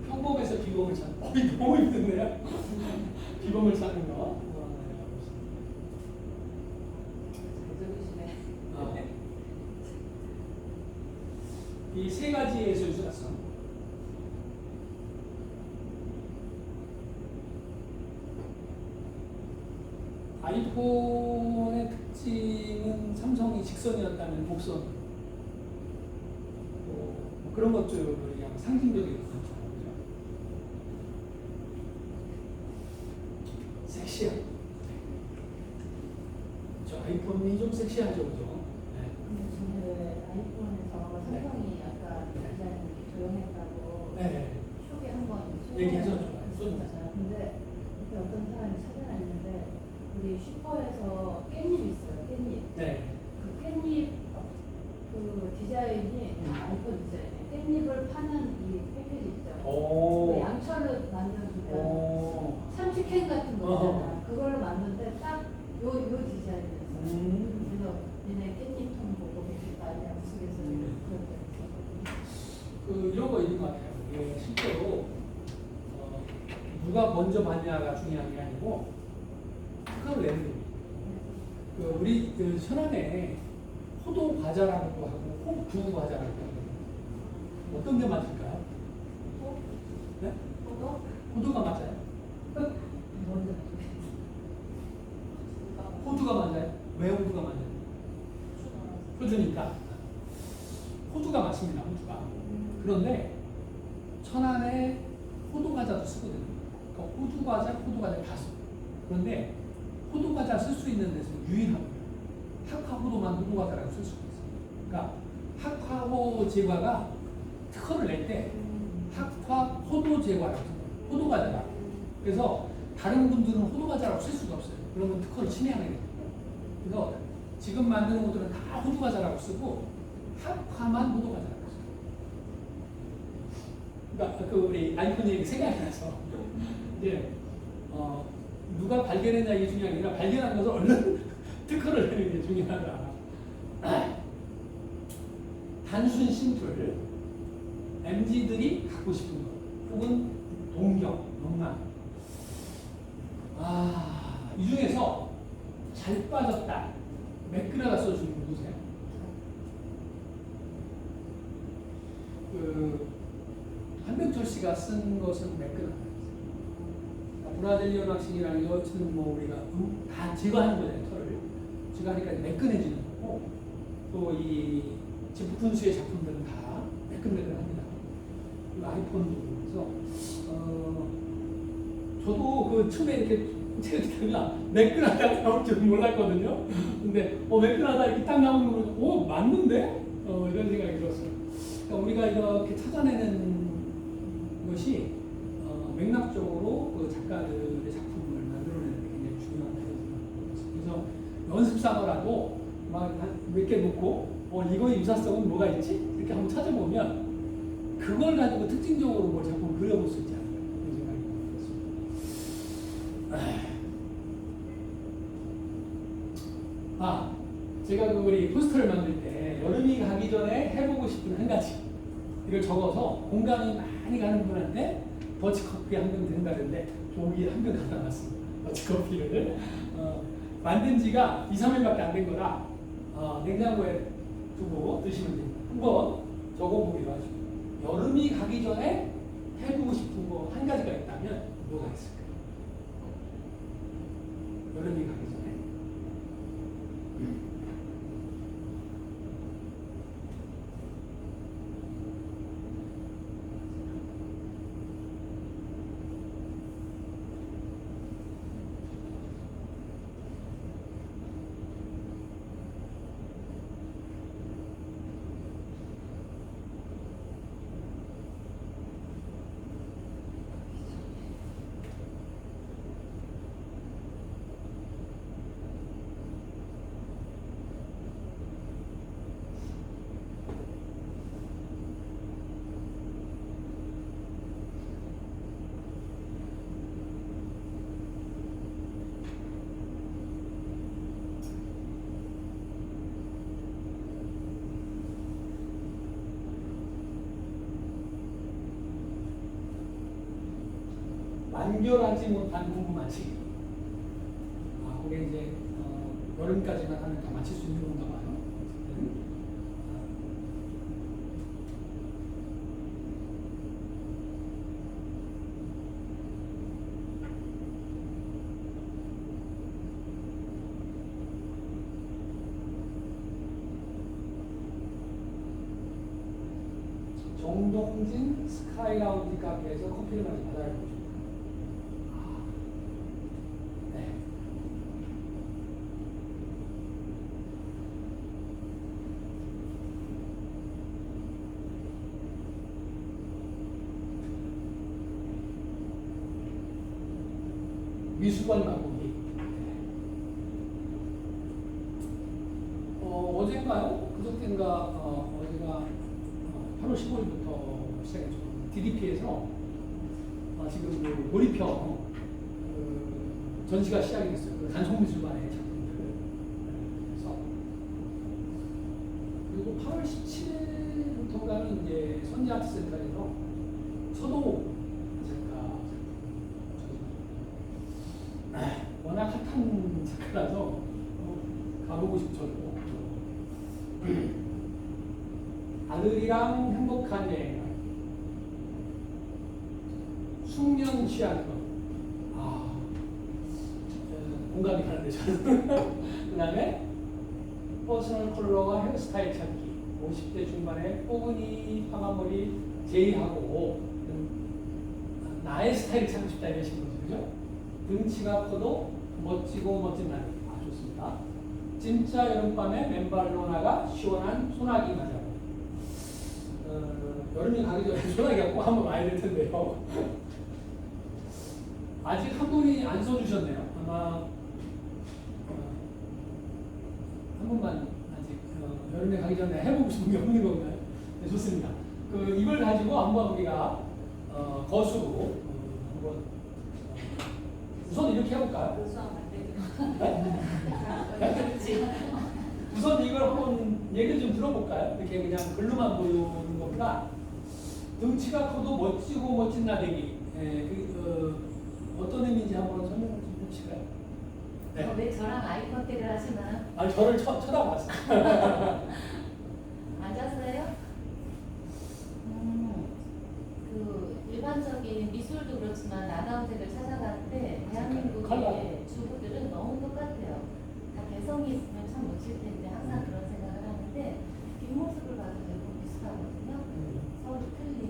평범에서 비범을 찾는 거. 너무 힘드네요. 비범을 찾는 거. 이 세 가지의 예술사성. 아이폰의 특징은 삼성이 직선이었다면 곡선. 뭐 그런 것들이 상징적인 것처럼. 섹시한. 저 아이폰이 좀 섹시하죠, 그죠? 근데 아이폰에서 삼성이 아까 디자인 조용했다고 네. 쇼에 한번 얘기하셨죠. 근데 이렇게 어떤 사람이 찾아냈는데 우리 슈퍼에서 깻잎 있어요. 깻잎. 네. 그 깻잎 그 디자인이 아이폰 디자인이에요. 깻잎을 파는 이 패키지 있죠. 오. 그 양철로 만든 오. 참치캔 같은 거 있잖아. 그걸로 만드는데 딱 요 디자인이었어요. 그래서 얘네 깻잎통 보고 계실까 양쪽에서 그렇게 이런 거 있는 것 같아요. 이게 실제로 누가 먼저 봤냐가 중요한 게 아니고 특허를 내는 겁니다. 우리 천안에 호도 과자라고 하고 호두 과자라고 하고 어떤 게 맞을까요? 네? 호두가 맞아요? 호두가 맞아요? 왜 호두가 맞아요? 호주니까. 호두가 맞습니다. 호두가. 그런데 천안에 호두 과자도 쓰거든요. 그러니까 호두 과자 다 써. 그런데 호두 과자 쓸 수 있는 데서 유일합니다. 학화호도만 호두 과자라고 쓸 수가 있어요. 그러니까 학화호 제과가 특허를 낼 때 학화호도 제과라고 써요. 호두 과자라고. 그래서 다른 분들은 호두 과자라고 쓸 수가 없어요. 그러면 특허를 침해하게 됩니다. 그래서 지금 만드는 것들은 다 호두 과자라고 쓰고 학화만 호두 과자라고 써요. 그러니까 그 우리 아이폰 얘기 생각이 나서 이제 누가 발견했냐 이게 중요한 게 아니라 발견한 것을 얼른 특허를 내는 게 중요하다. 단순 심플 MZ들이 갖고 싶은 것 혹은 동경, 욕망. 이 중에서 잘 빠졌다, 매끈하다 써주는 분 누구세요? 한명철 씨가 쓴 것은 매끈하다. 브라질리언 학생이라는 것은 뭐 우리가 다 제거하는 거잖아요, 털을. 제거하니까 매끈해지는 거고, 또 이 제프푼스의 작품들은 다 매끈매끈합니다. 그리고 아이폰도 그래서 저도 그 처음에 이렇게 제가 매끈하다고 나올 줄은 몰랐거든요. 근데 매끈하다 이렇게 딱 나오는 거 보고 맞는데? 이런 생각이 들었어요. 그러니까 우리가 이렇게 찾아내는 것이 맥락적으로 그 작가들의 작품을 만들어내는 게 굉장히 중요하다고 생각합니다. 그래서 연습상으로라도 막 몇 개 놓고 이거의 유사성은 뭐가 있지? 이렇게 한번 찾아보면 그걸 가지고 특징적으로 뭘 작품을 그려볼 수 있지 않을까. 제가 그 우리 포스터를 만들 때 여름이 가기 전에 해보고 싶은 한 가지 이걸 적어서 공감이 많이 가는 분한테 더치커피 한 병 드린다는데 종이 한 병 갖다 놨습니다. 더치커피를 만든 지가 2, 3일밖에 안 된 거라 냉장고에 두고 드시면 됩니다. 한번 적어보기로 하죠. 여름이 가기 전에 해보고 싶은 거 한 가지가 있다면 뭐가 있을까요? 여름이 가기 전에 완결하지 못한 궁금하지. 그게 이제 여름까지만 하면 다 마칠 수 있는 건가 봐요. 정동진 스카이라운지 카페에서 커피를 많이 받아요. 미술관 가보기. 어젠가요? 그저께인가 어제가 8월 15일부터 시작했죠. DDP에서 지금 그 몰입형 전시가 시작이 됐어요. 그 단속미술관의 작품들. 그래서 그리고 8월 17일부터가는 이제 선지아트센터에서 서도 워낙 핫한 작가라서 가보고 싶죠. 아들이랑 행복한 여행, 숙면 취하는 것. 공감이 가는데 저는. 그 다음에 퍼스널 컬러와 헤어스타일 찾기. 50대 중반에 뽀근이 파마머리 제의하고 나의 스타일을 찾고 싶다 이러신 거죠. 그죠? 등치가 커도 멋지고 멋진 날. 좋습니다. 진짜 여름밤에 맨발로 나가 시원한 소나기 맞아. 여름이 가기 전에 소나기가 꼭 한번 와야 될 텐데요. 아직 한 분이 안 써주셨네요. 아마 한 분만 아직 여름에 가기 전에 해보고 싶은 게 없는 건가요? 네, 좋습니다. 이걸 가지고 한번 우리가 거수로 한번 우선 이렇게 해볼까요? 우선 이걸 한번 얘기를 좀 들어볼까요? 이렇게 그냥 글로만 보여주는 것보다 등치가 커도 멋지고 멋진 나대기. 어떤 의미인지 한번 설명을 좀 해주실까요? 네. 왜 저랑 아이 컨택을 하시나요? 저를 쳐다봤어요. 앉았어요? 일반적인 미술도 그렇지만 나다운색을 찾아갈 때 대한민국의 주부들은 너무 똑같아요. 다 개성이 있으면 참 멋질 텐데 항상 그런 생각을 하는데 뒷모습을 봐도 대부분 비슷하거든요. 서로 틀린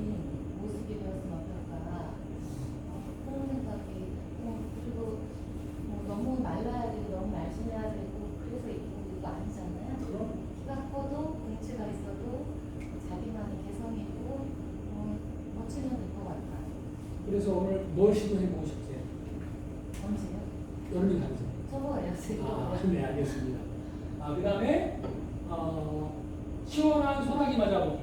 모습이 되었으면 어떨까 그런 생각이. 그리고 너무 말라야 되고 너무 날씬해야 되고 그래서 이쁜 거 아니잖아요. 키가 커도 등치가 있어도 자기만의 개성이 있고 멋지면 될 것 같아요. 그래서 오늘 뭘 시도해보고 싶으세요? 언제요? 여름이 가기 전에. 저거예요, 지금. 네, 알겠습니다. 그 다음에 시원한 소나기 맞아보기.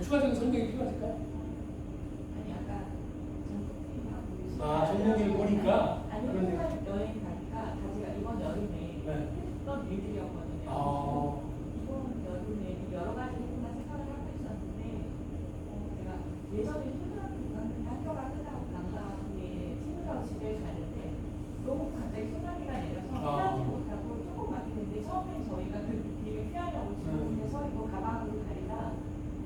추가적인 설명이 필요하실까요? 아니 아까 전문기를 보니까 보니까 아니 그런 생각. 한국 여행 가니까 제가 이번 여름에 네. 했던 일들이었거든요. 아. 이번 여름에 여러 가지 했구나 생각을 하고 있었는데 제가 예전에 초등학교 학교가 끝나고 강남에 친구랑 집에 가는데 너무 갑자기 소나기가 내려서 피하지 못하고 조금 막히는데 처음엔 저희가 그 비를 피하려고 지금 서 있고 가방으로 가리다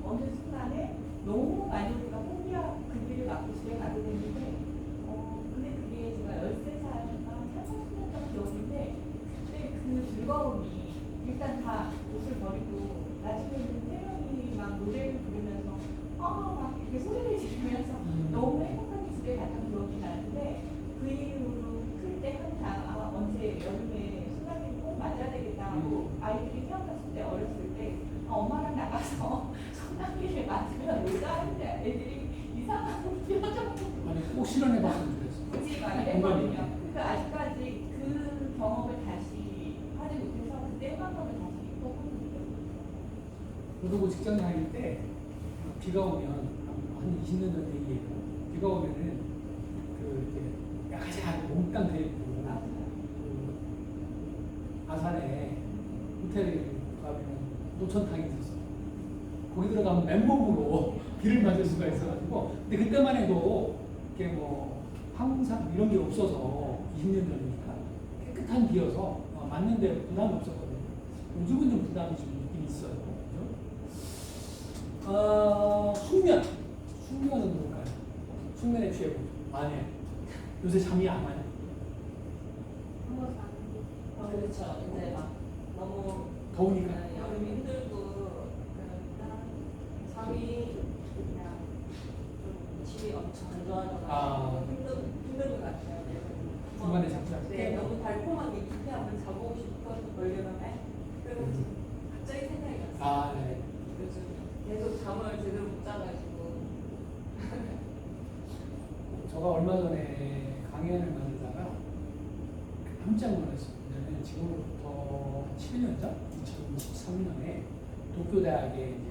어느 순간에 너무 많이 우리가 포기하고 그 길을 막고 집에 가게 됐는데 근데 그게 제가 13살인가 30년 전 기억인데 그때 그 즐거움이 일단 다 옷을 버리고 나중에는 세 명이 막 노래를 부르면서 막 이렇게 소리를 지르면서 너무 행복하게 집에 갔던 기억이 나는데 그 이후로 클 때 항상 언제 여름에 소나기를 꼭 맞아야 되겠다 하고 아이들이 태어났을 때 어렸을 때 엄마랑 나가서 소나기를 맞으면 놀자 하는데 애들이 이상한 표정 아니 꼭 실현해봤으면 좋겠어. 굳이 말했거든요. 그 아직까지 그 경험을 다시 하지 못해서 그때 한번을 다시 해보거든요. 저도 그 직장 다닐 때 비가 오면 한 20년 전 얘기예요. 비가 오면은 그 이렇게 야가자하게 몽땅 돼 있고 그 아산에 호텔에 가면 노천탕이 있었어. 거기 들어가면 맨몸으로 비를 맞을 수가 있어가지고 근데 그때만 해도 이렇게 뭐 항상 이런 게 없어서 20년 전이니까 깨끗한 비여서 맞는데 부담이 없었거든요. 요즘은 좀 부담이 좀 있긴 있어요. 숙면은 뭘까요? 숙면에 취해보죠. 아니에요. 요새 잠이 안 와요. 그렇죠. 이제 막 너무 더우니까. 여름이 힘들고 그러니까 잠이 그냥 좀 질이 엄청 안 좋아져서 힘든 것 같아요. 중간에 잡지 않고. 네, 너무 달콤하게 깊게 한번 자보고 싶어서 걸려나요? 그래서 갑자기 생각이 났어요. 네. 요즘 계속 잠을 제대로 못 자가지고. 제가 얼마 전에 강연을 만들다가 깜짝 놀랐어요. 왜냐면 지금부터 11년 전, 2023년에 도쿄대학에 이제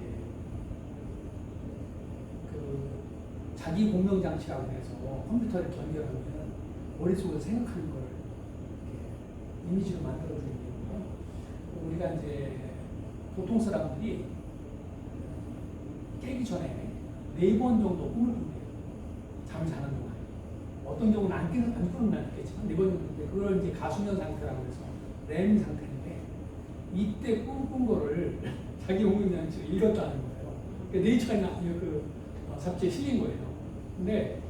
그 자기 공명 장치라고 해서 컴퓨터를 연결하면 머릿속에서 생각하는 걸 이렇게 이미지로 만들어주는 거예요. 우리가 이제 보통 사람들이 깨기 전에 4번 정도 꿈을 꾼대요. 잠을 자는 동안. 어떤 경우는 안 꾸는 날 있겠지만 4번 정도인데 그걸 이제 가수면 상태라고 해서 렘 상태인데 이때 꿈꾼 거를 자기 공명장치로 읽었다는 거예요. 그러니까 네이처나 그 잡지에 실린 거예요. 근데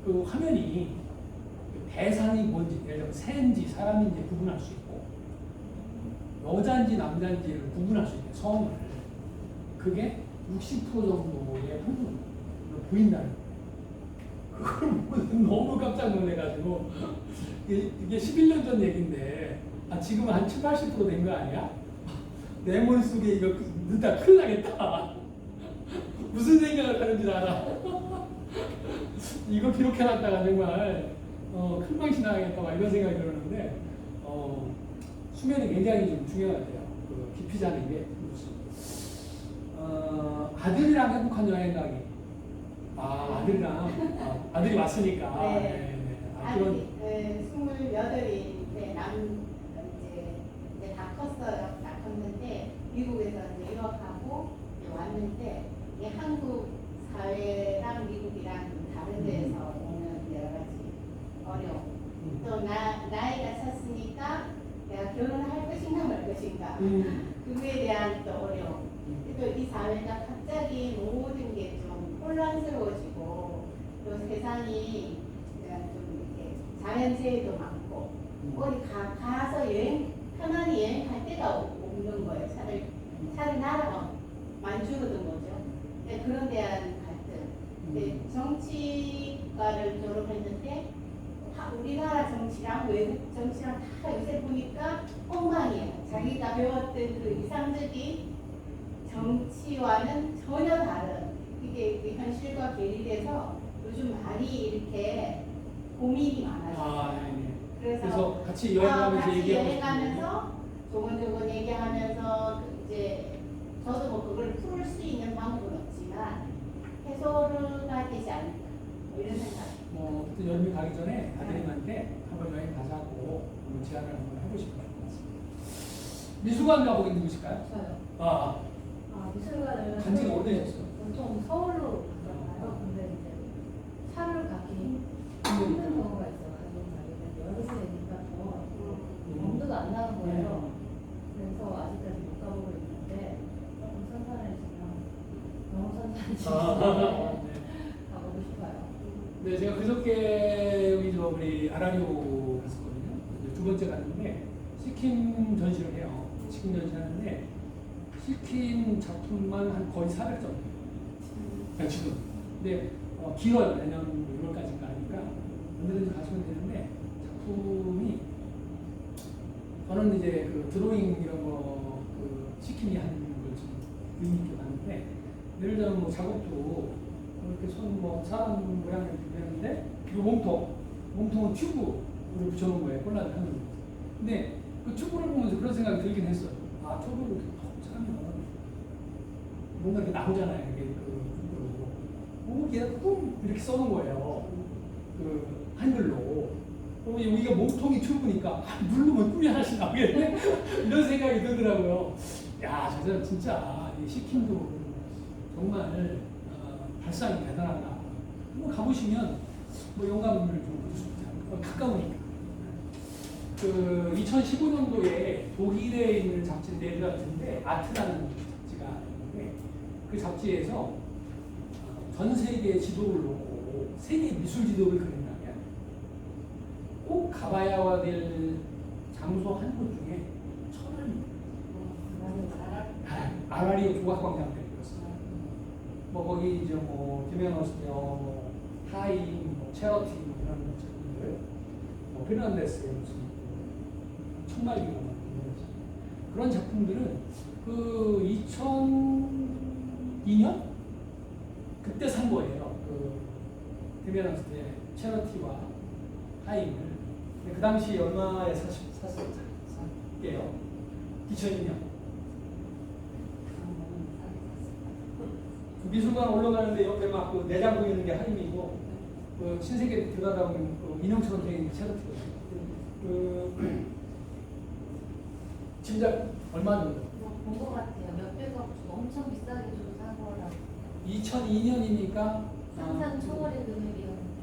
그 화면이 대상이 뭔지, 예를 들면 새인지 사람인지 구분할 수 있고 여자인지 남자인지를 구분할 수 있는 성을 그게 60% 정도의 확률로 보인다는 거예요. 그걸 보고 너무 깜짝 놀래가지고 이게 11년 전 얘기인데 지금은 한 70, 80% 된 거 아니야? 내 머릿속에 이거 넣다 큰일 나겠다. 무슨 생각을 하는지 알아. 이거 기록해놨다가 정말 큰 방신 나가겠다 막 이런 생각이 들었는데 수면이 굉장히 좀 중요하대요. 그 깊이 자는 게. 아들이랑 행복한 여행 가기. 아들이랑 아들이 왔으니까. 네. 그런 28이 이제 다 컸어요. 다 컸는데 미국에서 이제 유학하고 이제 왔는데 이 한국 사회랑 미국이랑 다른 데에서 오는 여러 가지 어려움. 또 나이가 찼으니까 내가 결혼을 할 것인가 말 것인가. 그거에 대한 또 어려움. 또 이 사회가 갑자기 모든 게 좀 혼란스러워지고 또 세상이 좀 이렇게 자연재해도 많고 어디 가서 편안히 여행할 데가 없는 거예요. 차라리 나라가 많이 줄어든 거죠. 네, 그런 데한 갈등. 네, 정치과를 졸업했는데 우리나라 정치랑 외국 정치랑 다 요새 보니까 엉망이에요. 자기가 배웠던 그 이상적인 정치와는 전혀 다른 이게 현실과 괴리돼서 요즘 많이 이렇게 고민이 많아요. 네. 그래서 그래서 같이 여행하면서 같이 얘기하고 여행하면서 조곤조곤 얘기하면서 이제 저도 뭐 그걸 풀 수 있는 방법은 없지만 해소가 되지 않을까 뭐 이런 생각. 어떤 여름이 가기 전에 아드님한테 한번 여행 가자고 한번 제안을 한번 해보시면 좋을 것 같습니다. 미술관 가보기 누구실까요? 저요. 아, 미술관을 간지가 오래되셨어요. 보통 서울로 가잖아요. 근데 이제 차를 가기 힘드니까. 힘든 경우가 있어요. 가족 가기는 여름이니까 더 엄두가 안 나는 거예요. 네. 그래서 아직까지 못 가보고 있는데 조금 선선해지면 너무 선선해지면 네. 가보고 싶어요. 네, 제가 그저께 우리 아라리오 갔었거든요. 이제 두 번째 갔는데 시킴 전시를 해요. 시킴 전시 하는데 시킴 작품만 한 거의 400점. 지금. 근데 길어요. 내년 6월까지인가 하니까 언제든지 가시면 되는데 작품이 저는 이제 그 드로잉 이런 거 그 시킴이 하는 걸 좀 의미 있게 봤는데 예를 들면 뭐 작업도 이렇게 손 뭐 사람 모양을 그렸는데 이 몸통은 튜브를 붙여놓은 거예요. 콜라를 하는 거. 근데 그 튜브를 보면서 그런 생각이 들긴 했어요. 아, 튜브를 이렇게 톡 차면 뭔가 이렇게 나오잖아요. 이게 그 얘가 뿜 이렇게 써놓은 거예요. 그 한글로. 그러면 여기가 몸통이 튜브니까 누르면 뿜이 하나씩 나오겠네. 이런 생각이 들더라고요. 야, 저 사람 진짜 이 시킴도 정말 발상이 대단하다. 한번 가보시면 뭐 영감을 좀 얻을 수 있지 않을까. 가까우니까. 그 2015년도에 독일에 있는 잡지 네드 같은데 아트라는 잡지가 있는데 그 잡지에서 전 세계 지도를 놓고 세계 미술 지도를 그린다면 꼭 가봐야 될 장소 한 곳 중에 천안입니다. 아라리오 조각광장을 그렸어요. 뭐 거기 이제 뭐 디메너스요, 뭐 하임, 뭐 체러티 뭐 이런 작품들, 뭐 페르난데스의 무슨 천말기가 그런 작품들은 그 2002년 그때 산 거예요. 그 디메너스의 체러티와 하임을. 근데 그 당시 얼마에 샀을게요? 2002년. 미술관 올라가는데 옆에 막 그 내장 보이는 게 하임이고 그 신세계 들어가다 보면 그 인형처럼 생긴 체러티거든요. 그 진작 얼마 정도? 본 것 같아요. 몇백억 주고 엄청 비싸게 주고 산 거라고. 2002년이니까 상상 초월의 금액이었는데.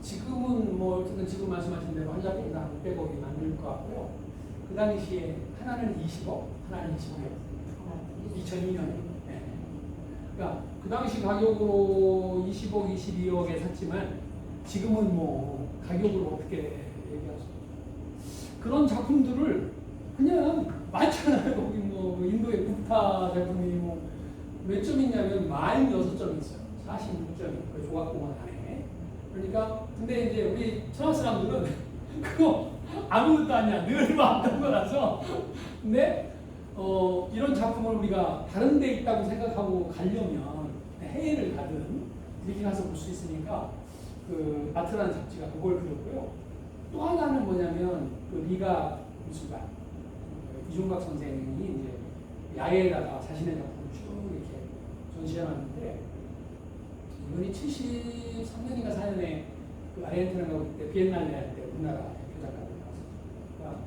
지금은 뭐 어쨌든 지금 말씀하신 대로 한 작품당 600억이 만들 것 같고요. 그 당시에 하나는 20억, 하나는 20억. 2002년에. 그러니까 그 당시 가격으로 20억, 22억에 샀지만 지금은 뭐 가격을 어떻게 얘기할 수 없죠. 그런 작품들을 그냥 많잖아요. 거기 뭐 인도의 북타 작품이 뭐 몇 점 있냐면 46점 있어요. 46점이 그 조각공원 안에. 그러니까 근데 이제 우리 천안 사람들은 그거 아무것도 아니야. 늘 봤던 거라서. 근데 이런 작품을 우리가 다른 데 있다고 생각하고 가려면 해외를 가든 이렇게 가서 볼 수 있으니까 그 아트라는 잡지가 그걸 그렸고요. 또 하나는 뭐냐면 그 미가 미술관 이종각 선생이 이제 야외에다가 자신의 작품을 쭉 이렇게 전시해놨는데 이분이 73년인가 4년에 그 아르헨티나 가고 그때 비엔날레 할 때 우리나라 대표 작가들 나왔었죠.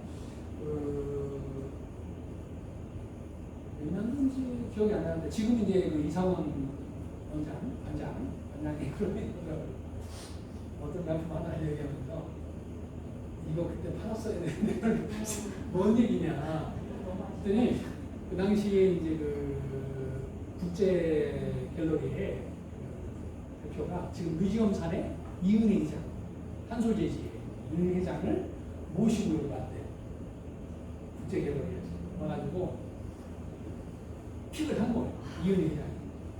그러니까 몇 년인지 기억이 안 나는데 지금 이제 그 이상원 관장이 그런 어떤 작품 하나 얘기하면서 이거 그때 팔았어야 되는데 뭔 얘기냐 했더니 그 당시에 이제 그 국제 갤러리의 그 대표가 지금 뮤지엄산에 이은혜 회장 한솔재지의 이은혜 회장을 모시고 여기 왔대요. 국제 갤러리에서 와가지고 픽을 한 거예요. 이은혜 회장이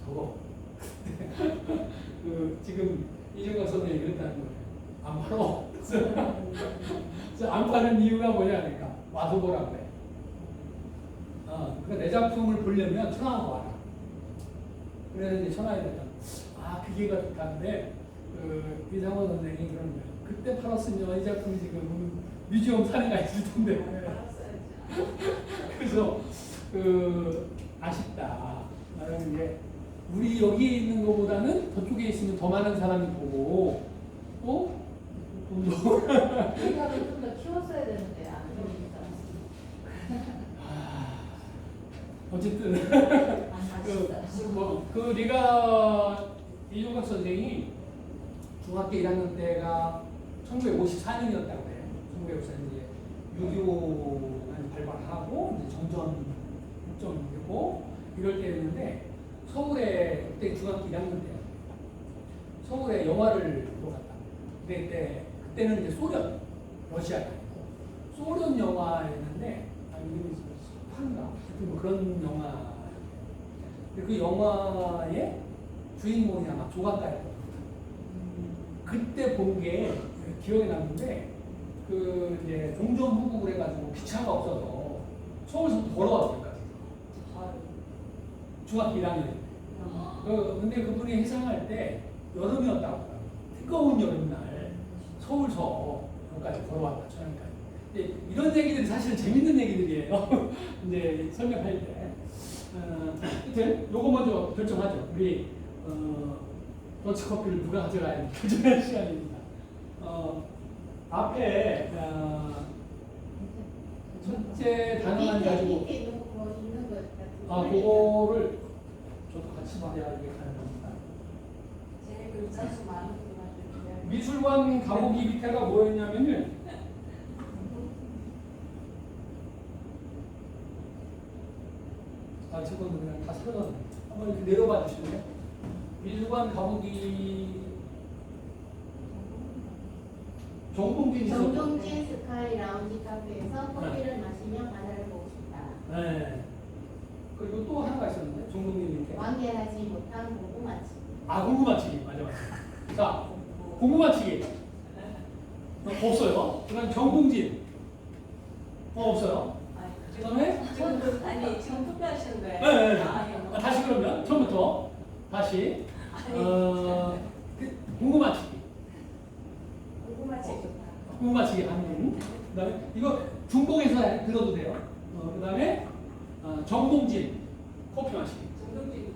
저거 그 지금 이종각 선생님이 그랬다는 거예요. 안 팔어. 그래서 안 파는 이유가 뭐냐 그러니까 와서 보라 그래. 그러니까 내 작품을 보려면 천안으로 와라. 그래서 이제 천안에 가서 그 기회가 좋다는데 그 이상원 선생님이 그러는 거예요. 그때 팔았으면 이 작품이 지금 뮤지엄 산에 가 있을 텐데. 그래서 아쉽다. 말하는 게 우리 여기에 있는 것보다는 저쪽에 있으면 더 많은 사람이 보고 또 돈도 생각을 좀 더 키웠어야 되는데 안 키우니까. 어쨌든 맛있다. 그 네가 이종각 선생이 중학교 1학년 때가 1954년이었다고 해요. 1954년 이제 6.25가 발발하고 이제 정전 국정이고 이럴 때였는데 서울에 그때 중학교 1학년 때요. 서울에 영화를 보러 갔다. 근데 그때는 이제 소련, 러시아가 아니고 소련 영화였는데 이름이 스파인가? 하여튼 뭐 그런 영화. 근데 그 영화의 주인공이 아마 조각가였거든요. 그때 본 게 기억에 남는데 그 이제 종전 후국을 해가지고 기차가 없어서 서울서부터 걸어왔어요. 중학교 1학년. 근데 그분이 해상할 때 여름이었다고 하더라고요. 뜨거운 여름날 서울서까지 걸어왔다. 천안까지. 이런 얘기들이 사실은 재밌는 얘기들이에요. 이제 설명할 때. 하여튼 요거 먼저 결정하죠. 우리 더치커피를 누가 가져가야 결정할 시간입니다. 앞에 첫째 단어만 가지고 밑에 있는 거 뭐 있는 거 그거를 저도 같이 봐야 이게 가능합니다. 제 글자 수 많은 분한테 미술관 가보기 밑에가 뭐였냐면은 저거는 그냥 다 설명을 한번 이렇게 내려봐 주실래요? 미술관 가보기 정봉진 정동진 스카이 라운지 카페에서 커피를 마시며 바다를 보고 싶다. 네. 그리고 또 하나가 있었는데 정봉진 밑에 완결하지 못한 고구마치. 고구마치기 맞아. 자 고구마치기 없어요. 그다음 정봉진 없어요. 그다음에 아니 지금 투표하시는 거예요? 네. 아, 예. 다시 그러면 처음부터 다시 고구마치기 고구마치 좋다. 고구마치기 하는 그다음에 이거 중복해서 들어도 돼요. 그다음에 정봉진 커피 마시기 정동진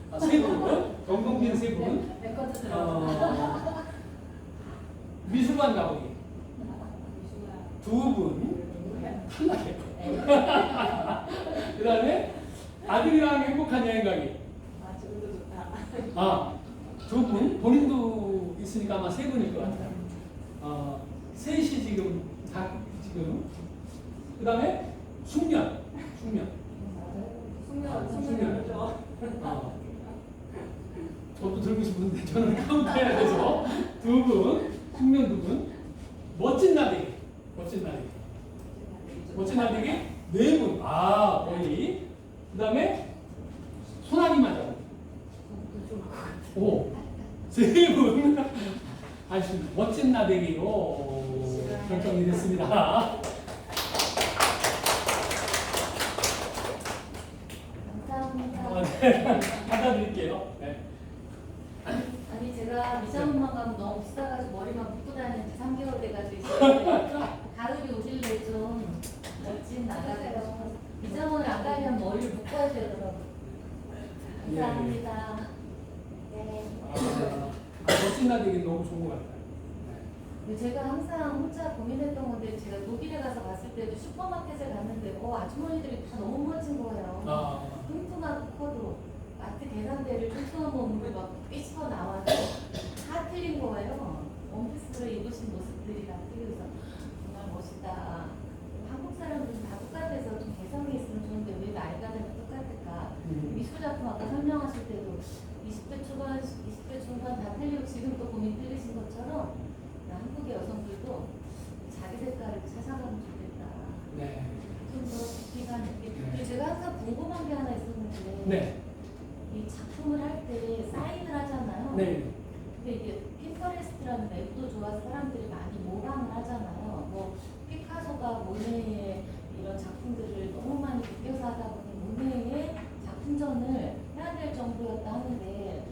좋다. 세 분, 정봉진 세 분, 내 것도 들어. 미술관 가보기 미술관. 두 분, 탈락했고. 그 다음에 아들이랑 행복한 여행 가기. 아 저것도 좋다. 두 분, 본인도 있으니까 아마 세 분일 것 같아요. 셋이 지금, 그 다음에 숙면. 숙면이죠. 저도 들고 싶은데 저는 카운트해야 돼서 두 분, 숙면 두 분, 멋진 나대기. 네 분. 거의. 그 다음에 소나기 맞아. 세 분. 아주 멋진 나대기로 결정이 됐습니다. 감사합니다. 네. 받아드릴게요. 네. 아니 제가 미장원만 가면 너무 비싸가지고 머리만 묶고 다니는 지 3개월 돼가지고 있었는데 좀 가을이 오길래 좀 멋진 나가가 싶어서 미장원을 안 가면 머리를 묶어야 되더라고요. 감사합니다. 네. 멋진 나대기 너무 좋은 것 같아요. 근데 제가 항상 혼자 고민했던 건데 제가 독일에 가서 봤을 때도 슈퍼마켓에 갔는데 아주머니들이 다 너무 멋진 거예요. 뚱뚱하고 커도 마트 계산대를 뚱뚱한 몸으로 막 삐집어 나와서 다 틀린 거예요. 원피스를 입으신 모습들이 다 틀려서 정말 멋있다. 한국 사람들은 다 똑같아서 좀 개성이 있으면 좋은데 왜 나이가 되면 똑같을까? 미술작품 아까 설명하실 때도 20대 초반, 20대 중반 다 틀리고 지금 또 고민 틀리신 것처럼 한국의 여성들도 자기 색깔을 찾아가면 좋겠다. 네. 좀 더 깊이가 있게. 제가 항상 궁금한 게 하나 있었는데 네. 이 작품을 할 때 사인을 하잖아요. 네. 근데 이게 핀터레스트라는 앱도 좋아서 사람들이 많이 모방을 하잖아요. 뭐 피카소가 모네의 이런 작품들을 너무 많이 느껴서 하다 보니 모네의 작품전을 해야 될 정도였다 하는데